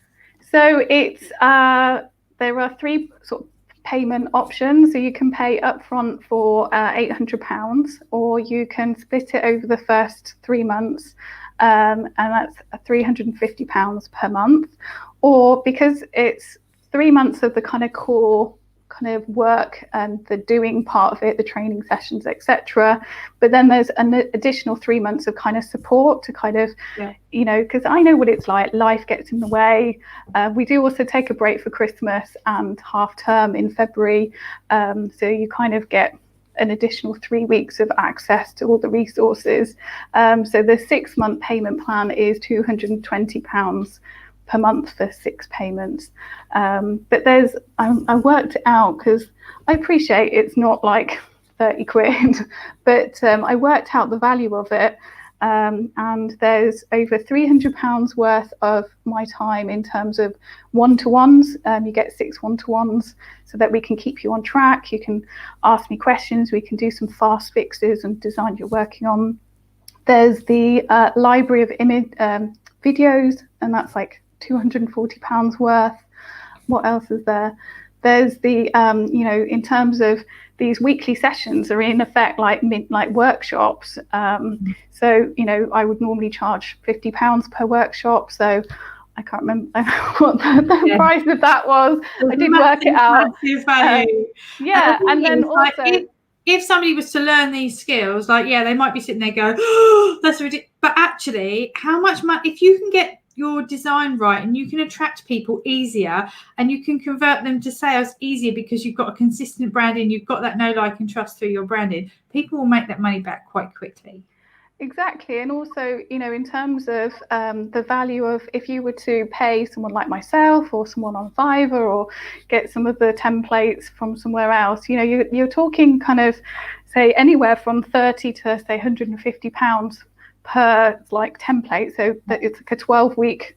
So it's there are 3 sort of payment options. So you can pay upfront for £800, or you can split it over the first 3 months, and that's £350 per month. Or because it's 3 months of the kind of core kind of work and the doing part of it, the training sessions, etc. But then there's an additional 3 months of kind of support to kind of, because I know what it's like. Life gets in the way. We do also take a break for Christmas and half term in February. So you kind of get an additional 3 weeks of access to all the resources. So the 6-month payment plan is £220 per month for 6 payments. But I worked it out, because I appreciate it's not like 30 quid, but I worked out the value of it. And there's over £300 worth of my time in terms of one-to-ones. You get 6 one-to-ones so that we can keep you on track. You can ask me questions. We can do some fast fixes and design you're working on. There's the library of videos, and that's like £240 worth. What else is there? There's the in terms of these weekly sessions are in effect like workshops. So I would normally charge £50 per workshop. So I can't remember what the price of that was. I did work it out. And then also, if somebody was to learn these skills, they might be sitting there going, "Oh, that's ridiculous." But actually, how much money, if you can get your design right and you can attract people easier and you can convert them to sales easier because you've got a consistent branding, you've got that know, like and trust through your branding, people will make that money back quite quickly. Exactly. And also, in terms of the value of, if you were to pay someone like myself or someone on Fiverr or get some of the templates from somewhere else, you're talking kind of, say, anywhere from 30 to say £150 per template. So that it's like a 12-week,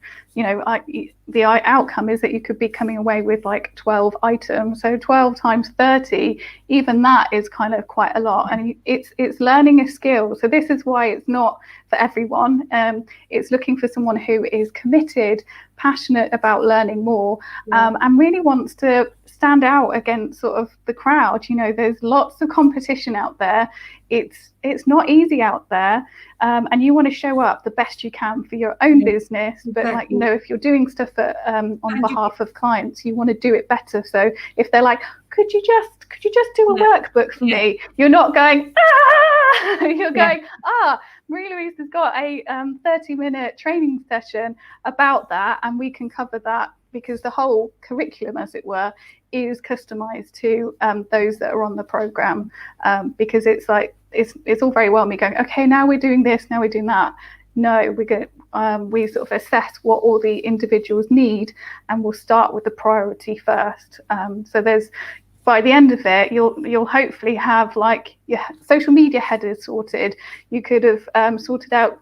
the outcome is that you could be coming away with 12 items. So 12 times 30, even that is kind of quite a lot. And it's learning a skill. So this is why it's not for everyone. It's looking for someone who is committed, passionate about learning more, and really wants to stand out against sort of the crowd. There's lots of competition out there. It's not easy out there, and you want to show up the best you can for your own business. But if you're doing stuff on behalf of clients, you want to do it better. So if they're like, could you just do a workbook for me? You're not going, you're going, Marie-Louise has got a 30-minute training session about that, and we can cover that, because the whole curriculum, as it were, is customized to those that are on the program. Because it's all very well me going, okay, now we're doing this, now we're doing that. No, we sort of assess what all the individuals need, and we'll start with the priority first. So by the end of it, you'll hopefully have your social media headers sorted. You could have sorted out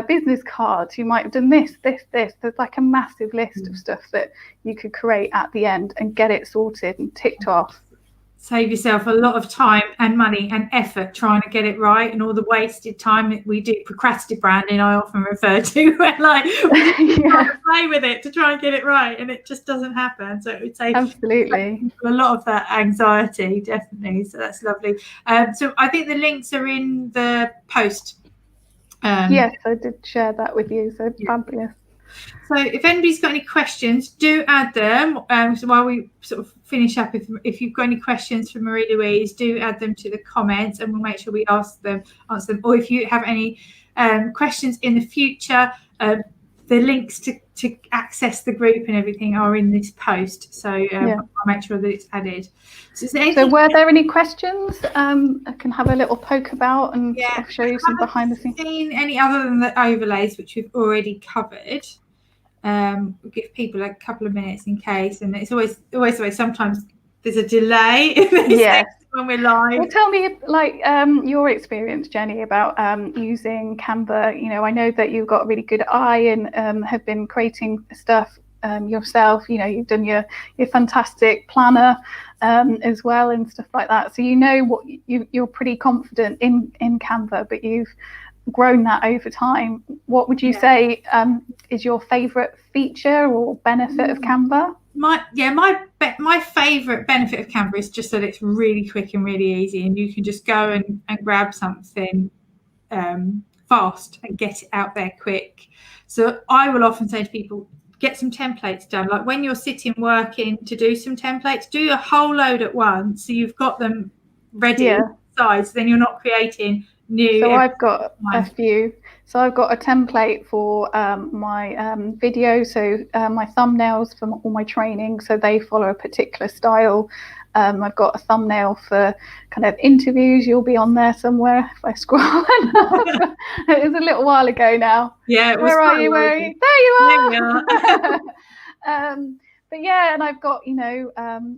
business cards. You might have done this. There's a massive list of stuff that you could create at the end and get it sorted and ticked off. Save yourself a lot of time and money and effort trying to get it right, and all the wasted time that we do. Procrastinating branding, I often refer to, where we try to play with it to try and get it right, and it just doesn't happen. So it would save absolutely a lot of that anxiety, definitely. So that's lovely. So I think the links are in the post. Yes, I did share that with you. So fabulous. So if anybody's got any questions, do add them. So while we sort of finish up, if you've got any questions for Marie-Louise, do add them to the comments, and we'll make sure we answer them. Or if you have any questions in the future, the links to access the group and everything are in this post. So I'll make sure that it's added. So were there any questions? I can have a little poke about and sort of show you some behind the scenes. Seen any other than the overlays, which we've already covered? We'll give people a couple of minutes in case, and it's always the way. Sometimes there's a delay when we're live. Well, tell me your experience, Jenny, about using Canva. I know that you've got a really good eye and have been creating stuff yourself. You know, you've done your fantastic planner as well and stuff like that. So you know what you're pretty confident in Canva, but you've grown that over time. What would you say is your favourite feature or benefit of Canva? My favourite benefit of Canva is just that it's really quick and really easy, and you can just go and grab something fast and get it out there quick. So I will often say to people, get some templates done. Like when you're sitting working to do some templates, do a whole load at once, so you've got them ready sides. Then you're not creating new. So I've got a few. So I've got a template for my video, so my thumbnails for all my training, so they follow a particular style. I've got a thumbnail for kind of interviews. You'll be on there somewhere if I scroll. It was a little while ago now. Yeah. Where are you? There you are. But yeah, and I've got,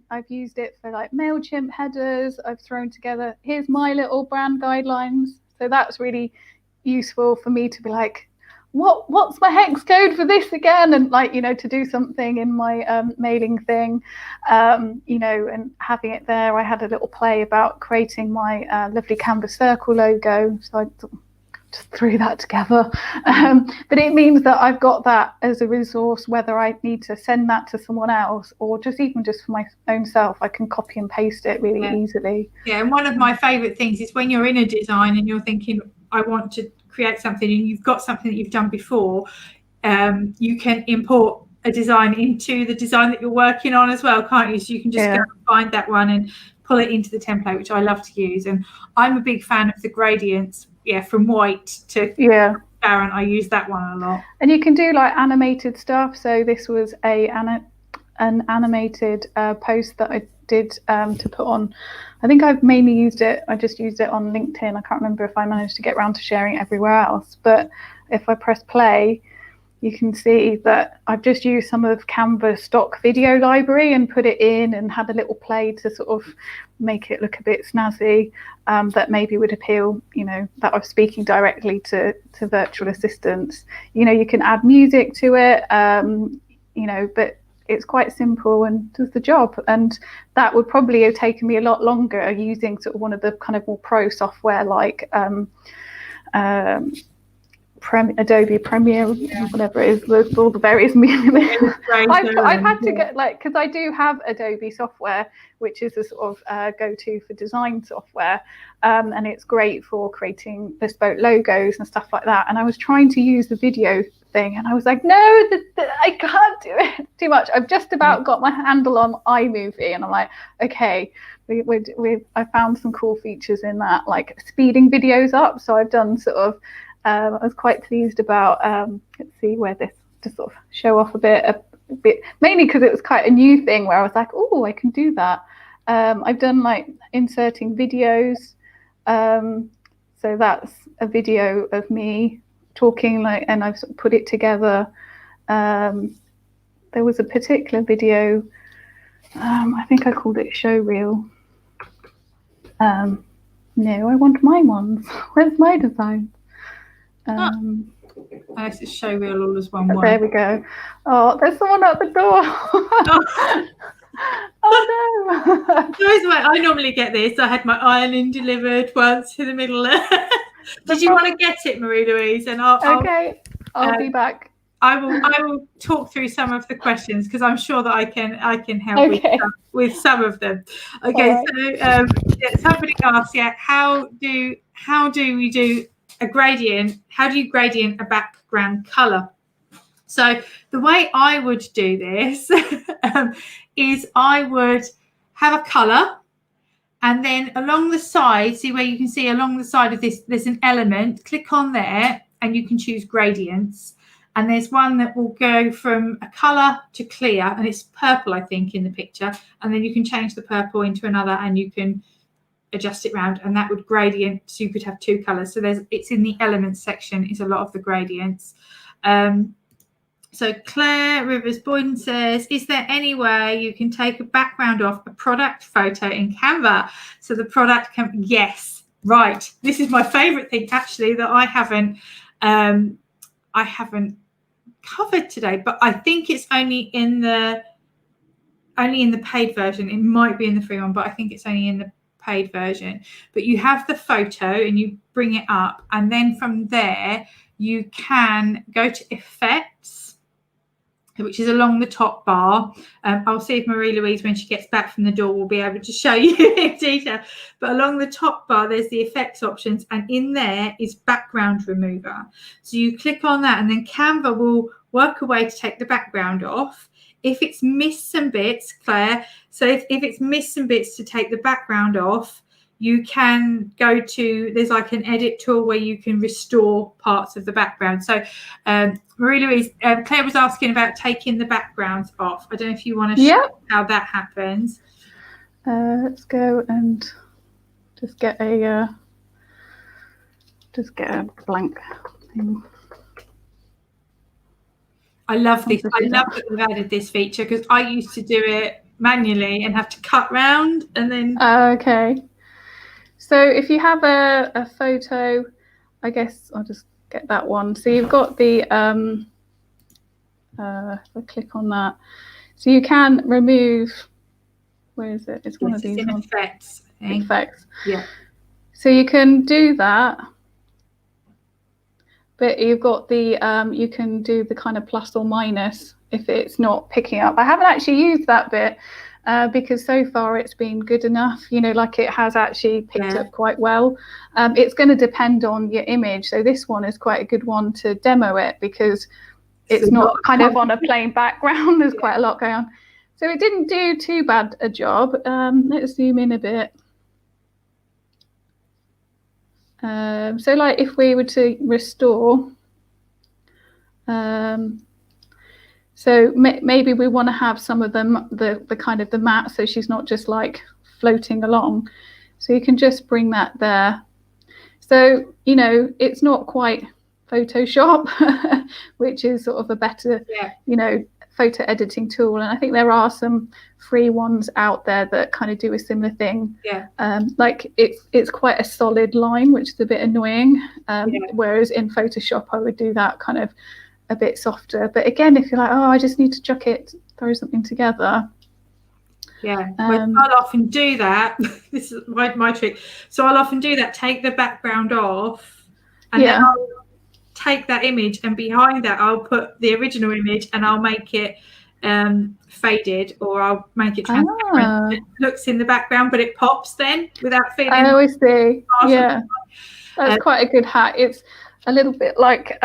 I've used it for like MailChimp headers. I've thrown together, here's my little brand guidelines. So that's really useful for me to be like, what's my hex code for this again? And like, to do something in my mailing thing, and having it there. I had a little play about creating my lovely Canva Circle logo. So I just threw that together. But it means that I've got that as a resource, whether I need to send that to someone else or just for my own self, I can copy and paste it really easily. Yeah, and one of my favourite things is when you're in a design and you're thinking, I want to create something, and you've got something that you've done before, you can import a design into the design that you're working on as well, can't you? So you can just go and find that one and pull it into the template, which I love to use. And I'm a big fan of the gradients, from white to transparent. I use that one a lot. And you can do like animated stuff. So this was an animated post that I did to put on. I think I've mainly used it. I just used it on LinkedIn. I can't remember if I managed to get around to sharing it everywhere else. But if I press play, you can see that I've just used some of Canva's stock video library and put it in and had a little play to sort of make it look a bit snazzy, that maybe would appeal, that I'm speaking directly to virtual assistants. You can add music to it, but it's quite simple and does the job. And that would probably have taken me a lot longer using sort of one of the kind of more pro software like Adobe Premiere, whatever it is, with all the various I've had to get because I do have Adobe software, which is a sort of go-to for design software, and it's great for creating bespoke logos and stuff like that. And I was trying to use the video thing, and I was like, no, I can't do it too much. I've just about got my handle on iMovie, and I'm like, okay, I found some cool features in that, like speeding videos up. So I've done sort of. I was quite pleased about, let's see where this, to sort of show off a bit, mainly because it was quite a new thing where I was like, oh, I can do that. I've done like inserting videos. So that's a video of me talking and I've sort of put it together. There was a particular video, I think I called it show reel. No, I want my ones. Where's my design? This is show reel all as one word. There we go. Oh, there's someone at the door. Oh no. I normally get this. I had my ironing delivered once in the middle. Did you want to get it, Marie-Louise? And I'll be back. I will talk through some of the questions because I'm sure that I can help with some of them. Okay, right. So somebody asked, how do we do a gradient? How do you gradient a background color? So the way I would do this is I would have a color, and then along the side, see where you can see along the side of this, there's an element. Click on there and you can choose gradients. And there's one that will go from a color to clear, and it's purple, I think, in the picture. And then you can change the purple into another, and you can adjust it round, and that would gradient, so you could have two colors. So it's in the elements section is a lot of the gradients. So Claire Rivers Boyden says, is there any way you can take a background off a product photo in Canva so the product can? Yes, right. This is my favorite thing actually that I haven't covered today, but I think it's only in the paid version. It might be in the free one, but I think it's only in the paid version. But you have the photo and you bring it up, and then from there you can go to effects, which is along the top bar. I'll see if Marie-Louise, when she gets back from the door, will be able to show you in detail. But along the top bar, there's the effects options, and in there is background remover. So you click on that, and then Canva will work a way to take the background off. If it's missed some bits, Claire, so if it's missed some bits to take the background off, you can go to, there's like an edit tool where you can restore parts of the background. So Marie-Louise, Claire was asking about taking the backgrounds off. I don't know if you want to show how that happens. Let's go and just get a blank thing. I love this. I love that we've added this feature, because I used to do it manually and have to cut round and then. Okay. So if you have a photo, I guess I'll just get that one. So you've got the, if I click on that, so you can remove, where is it? It's one of these ones. Effects. Effects. Yeah. So you can do that. But you've got the, you can do the kind of plus or minus if it's not picking up. I haven't actually used that bit because so far it's been good enough, you know, like it has actually picked up quite well. It's going to depend on your image. So this one is quite a good one to demo it, because it's not kind of on a plain background. There's quite a lot going on. So it didn't do too bad a job. Let's zoom in a bit. So like if we were to restore, so maybe we want to have some of them, the kind of the mat, so she's not just like floating along. So you can just bring that there. So, you know, it's not quite Photoshop, which is sort of a better, you know, photo editing tool. And I think there are some free ones out there that kind of do a similar thing. Like it's quite a solid line, which is a bit annoying. Whereas in Photoshop, I would do that kind of a bit softer. But again, if you're like, oh, I just need to chuck it, throw something together. I'll often do that. This is my trick. So I'll often do that, take the background off, and then I'll take that image, and behind that I'll put the original image, and I'll make it faded, or I'll make it transparent. It looks in the background, but it pops then without feeling. I always see. That's quite a good hack. It's a little bit like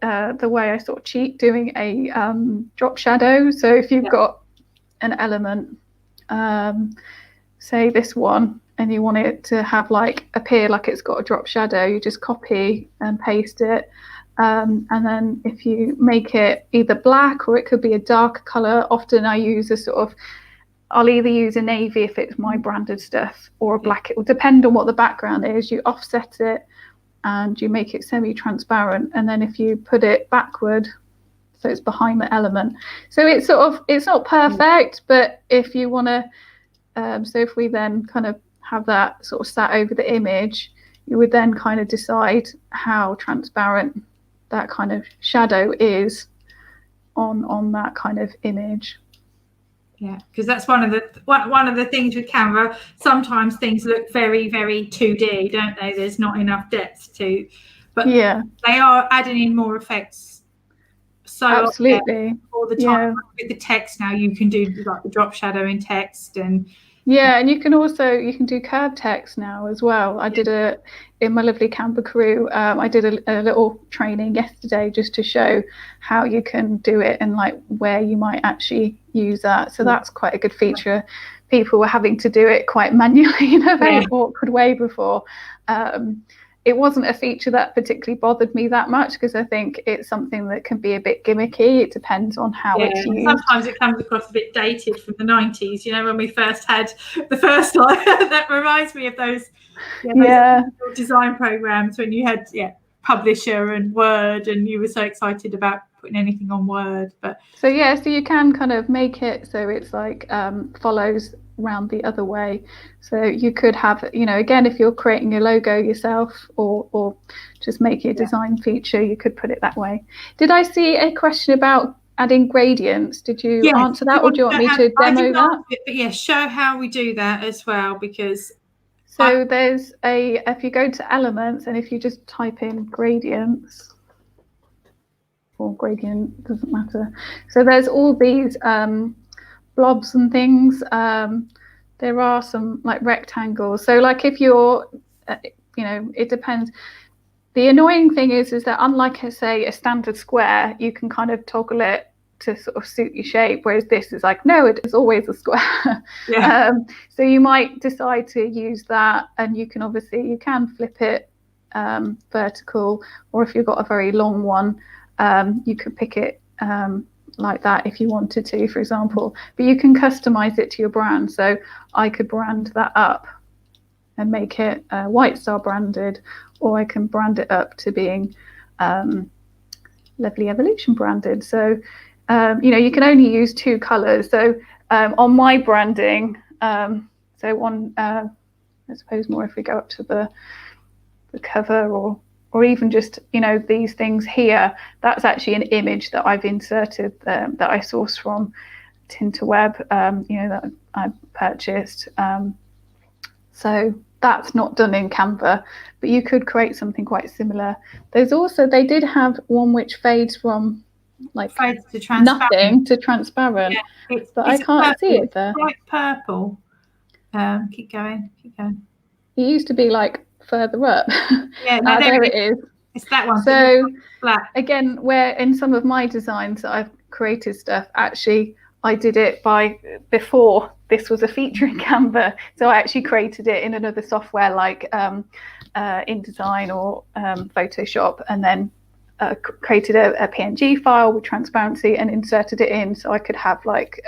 the way I sort of cheat doing a drop shadow. So if you've got an element, say this one, and you want it to have like appear like it's got a drop shadow, you just copy and paste it. And then if you make it either black, or it could be a darker color, often I use a sort of, I'll either use a navy if it's my branded stuff, or a black. It will depend on what the background is. You offset it and you make it semi-transparent, and then if you put it backward, so it's behind the element. So it's sort of, it's not perfect, but if you want to, so if we then kind of have that sort of sat over the image, you would then kind of decide how transparent that kind of shadow is on that kind of image. Because that's one of the things with Canva. Sometimes things look very, very 2D, don't they? There's not enough depth to, but they are adding in more effects. So absolutely, all the time with the text now, you can do like the drop shadow in text, and and you can do curved text now as well. I did in my lovely Canva crew, I did a little training yesterday just to show how you can do it and like where you might actually use that. So that's quite a good feature. People were having to do it quite manually in a very awkward way before. It wasn't a feature that particularly bothered me that much, because I think it's something that can be a bit gimmicky. It depends on how it's used. Sometimes it comes across a bit dated from the 90s, you know, when we first had the first line. That reminds me of those design programs when you had Publisher and Word, and you were so excited about putting anything on Word. But so you can kind of make it so it's like follows round the other way. So you could have, again, if you're creating a logo yourself or just making a design feature, you could put it that way. Did I see a question about adding gradients? Did you answer that, or do you want me to demo that? But yeah, show how we do that as well, because so there's if you go to elements, and if you just type in gradients, or gradient, doesn't matter. So there's all these blobs and things. There are some like rectangles. So like if you're, it depends. The annoying thing is that unlike, say, a standard square, you can kind of toggle it to sort of suit your shape, whereas this is like, no, it is always a square. Yeah. So you might decide to use that, and you can flip it vertical, or if you've got a very long one, you could pick it like that if you wanted to, for example. But you can customize it to your brand. So I could brand that up and make it White Star branded, or I can brand it up to being Lovely Evolution branded. So you can only use 2 colors. So on my branding, so one, I suppose more if we go up to the cover, or even just, these things here, that's actually an image that I've inserted that I sourced from Tinterweb, that I purchased. So that's not done in Canva, but you could create something quite similar. There's also, they did have one which fades from like nothing to transparent, but I can't see it there. Bright purple. Keep going. It used to be like further up. Yeah, no, there it is. It's that one. So again, where in some of my designs that I've created stuff, actually I did it before this was a feature in Canva. So I actually created it in another software like InDesign or Photoshop, and then created a PNG file with transparency and inserted it in, so I could have like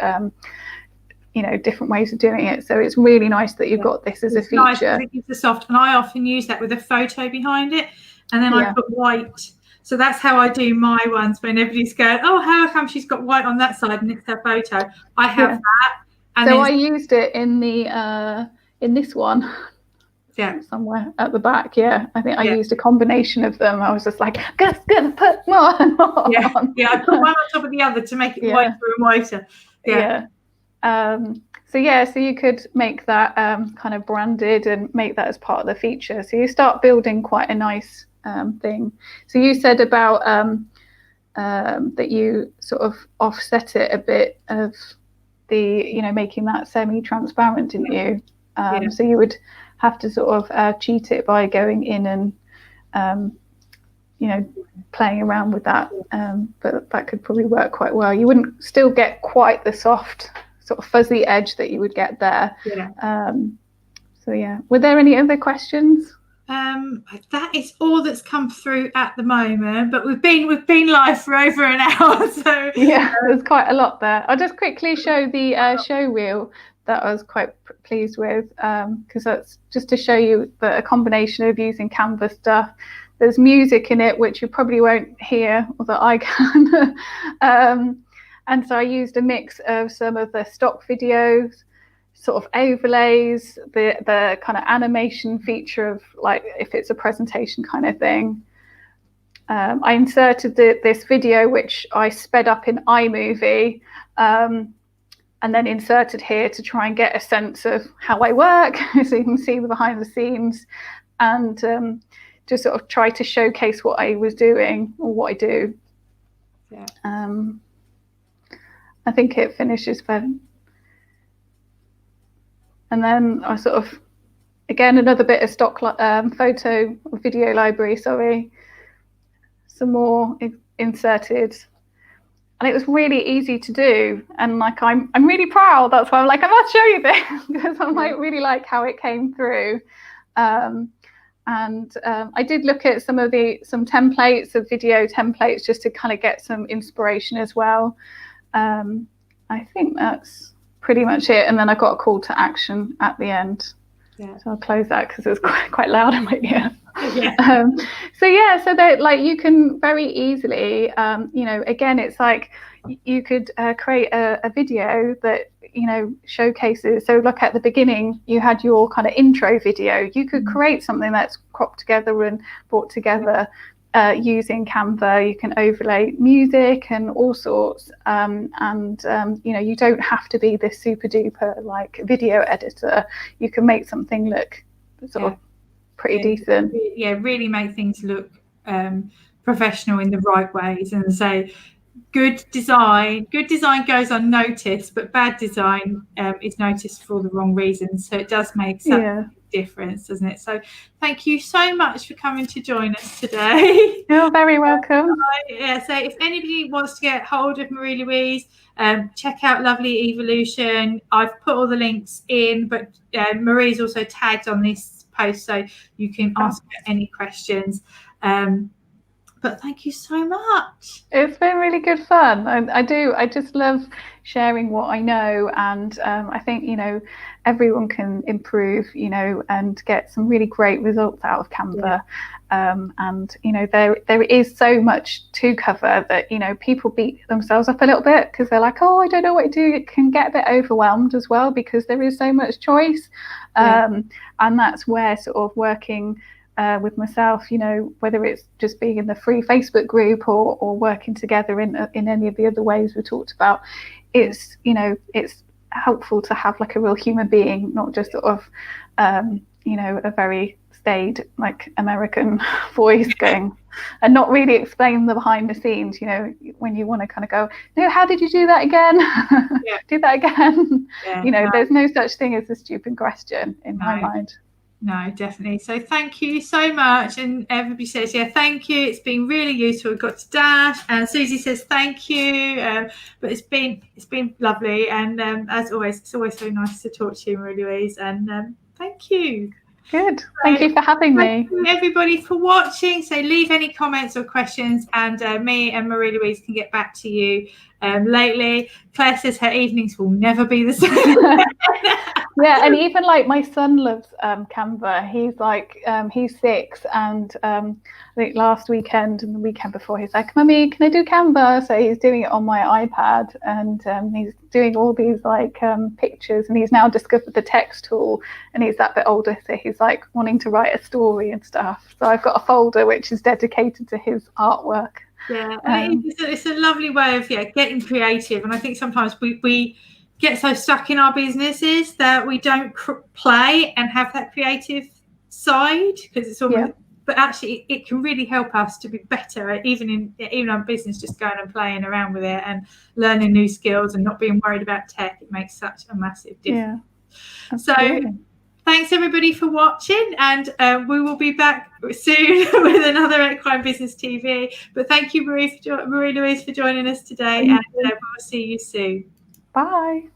different ways of doing it. So it's really nice that you've got this as a feature. Nice, it gives the soft, and I often use that with a photo behind it, and then I put white. So that's how I do my ones when everybody's going, oh, how come she's got white on that side and it's her photo? I have that. And so I used it in this one. Yeah, somewhere at the back. I think I used a combination of them. I was just like, just gonna put more and more on. I put one on top of the other to make it whiter and whiter. So you could make that kind of branded and make that as part of the feature. So you start building quite a nice thing. So you said about that you sort of offset it a bit of the, making that semi-transparent, didn't you? So you would have to sort of cheat it by going in and playing around with that, but that could probably work quite well. You wouldn't still get quite the soft sort of fuzzy edge that you would get there. Were there any other questions? That is all that's come through at the moment, but we've been live for over an hour, so there's quite a lot there. I'll just quickly show the show reel that I was quite pleased with, because that's just to show you that a combination of using Canva stuff. There's music in it, which you probably won't hear, or that I can. And so I used a mix of some of the stock videos, sort of overlays, the kind of animation feature of like if it's a presentation kind of thing. I inserted this video, which I sped up in iMovie, and then inserted here to try and get a sense of how I work, so you can see the behind the scenes, and just sort of try to showcase what I was doing or what I do. I think it finishes then. And then I sort of, again, another bit of stock photo or video library, some more inserted. And it was really easy to do. And like, I'm really proud. That's why I'm like, I must show you this, because I might really like how it came through. And I did look at some templates of video templates just to kind of get some inspiration as well. I think that's pretty much it. And then I got a call to action at the end. So I'll close that because it was quite loud in my ear. Yeah. So that, like, you can very easily, again, it's like you could create a video that showcases. So look, at the beginning you had your kind of intro video. You could create something that's cropped together and brought together using Canva. You can overlay music and all sorts, you don't have to be this super duper like video editor. You can make something look sort of pretty decent. Yeah, really make things look professional in the right ways. And say good design goes unnoticed, but bad design is noticed for the wrong reasons. So it does make such a difference, doesn't it? So thank you so much for coming to join us today. You're very welcome. So if anybody wants to get hold of Marie-Louise, check out Lovely Evolution. I've put all the links in, but Marie's also tagged on this post, so you can ask her any questions. But thank you so much. It's been really good fun. I just love sharing what I know, and I think everyone can improve, and get some really great results out of Canva. And there is so much to cover that people beat themselves up a little bit because they're like, oh, I don't know what to do. It can get a bit overwhelmed as well because there is so much choice. And that's where sort of working with myself, whether it's just being in the free Facebook group or working together in any of the other ways we talked about, it's helpful to have like a real human being, not just sort of a very staid like American voice going and not really explain the behind the scenes, when you want to kind of go, no, how did you do that again? Do that again. There's no such thing as a stupid question in my mind. No, definitely. So thank you so much. And everybody says, thank you. It's been really useful. We've got to dash. And Susie says, thank you. But it's been lovely. And as always, it's always so nice to talk to you, Marie-Louise. And thank you. Good. Thank you for having me. Thank you, everybody, for watching. So leave any comments or questions, and me and Marie-Louise can get back to you. Lately, Claire says her evenings will never be the same. Yeah, and even like my son loves Canva. He's like, he's 6, and I think last weekend and the weekend before, he's like, Mummy, can I do Canva? So he's doing it on my iPad, and he's doing all these like pictures, and he's now discovered the text tool, and he's that bit older, so he's like wanting to write a story and stuff. So I've got a folder which is dedicated to his artwork. Yeah, it's a lovely way of getting creative, and I think sometimes we get so stuck in our businesses that we don't play and have that creative side, because it's almost. But actually, it can really help us to be better, even our business. Just going and playing around with it and learning new skills and not being worried about tech. It makes such a massive difference. Yeah, so. Thanks everybody for watching, and we will be back soon with another Equine Business TV. But thank you, Marie-Louise, for joining us today, and we'll see you soon. Bye.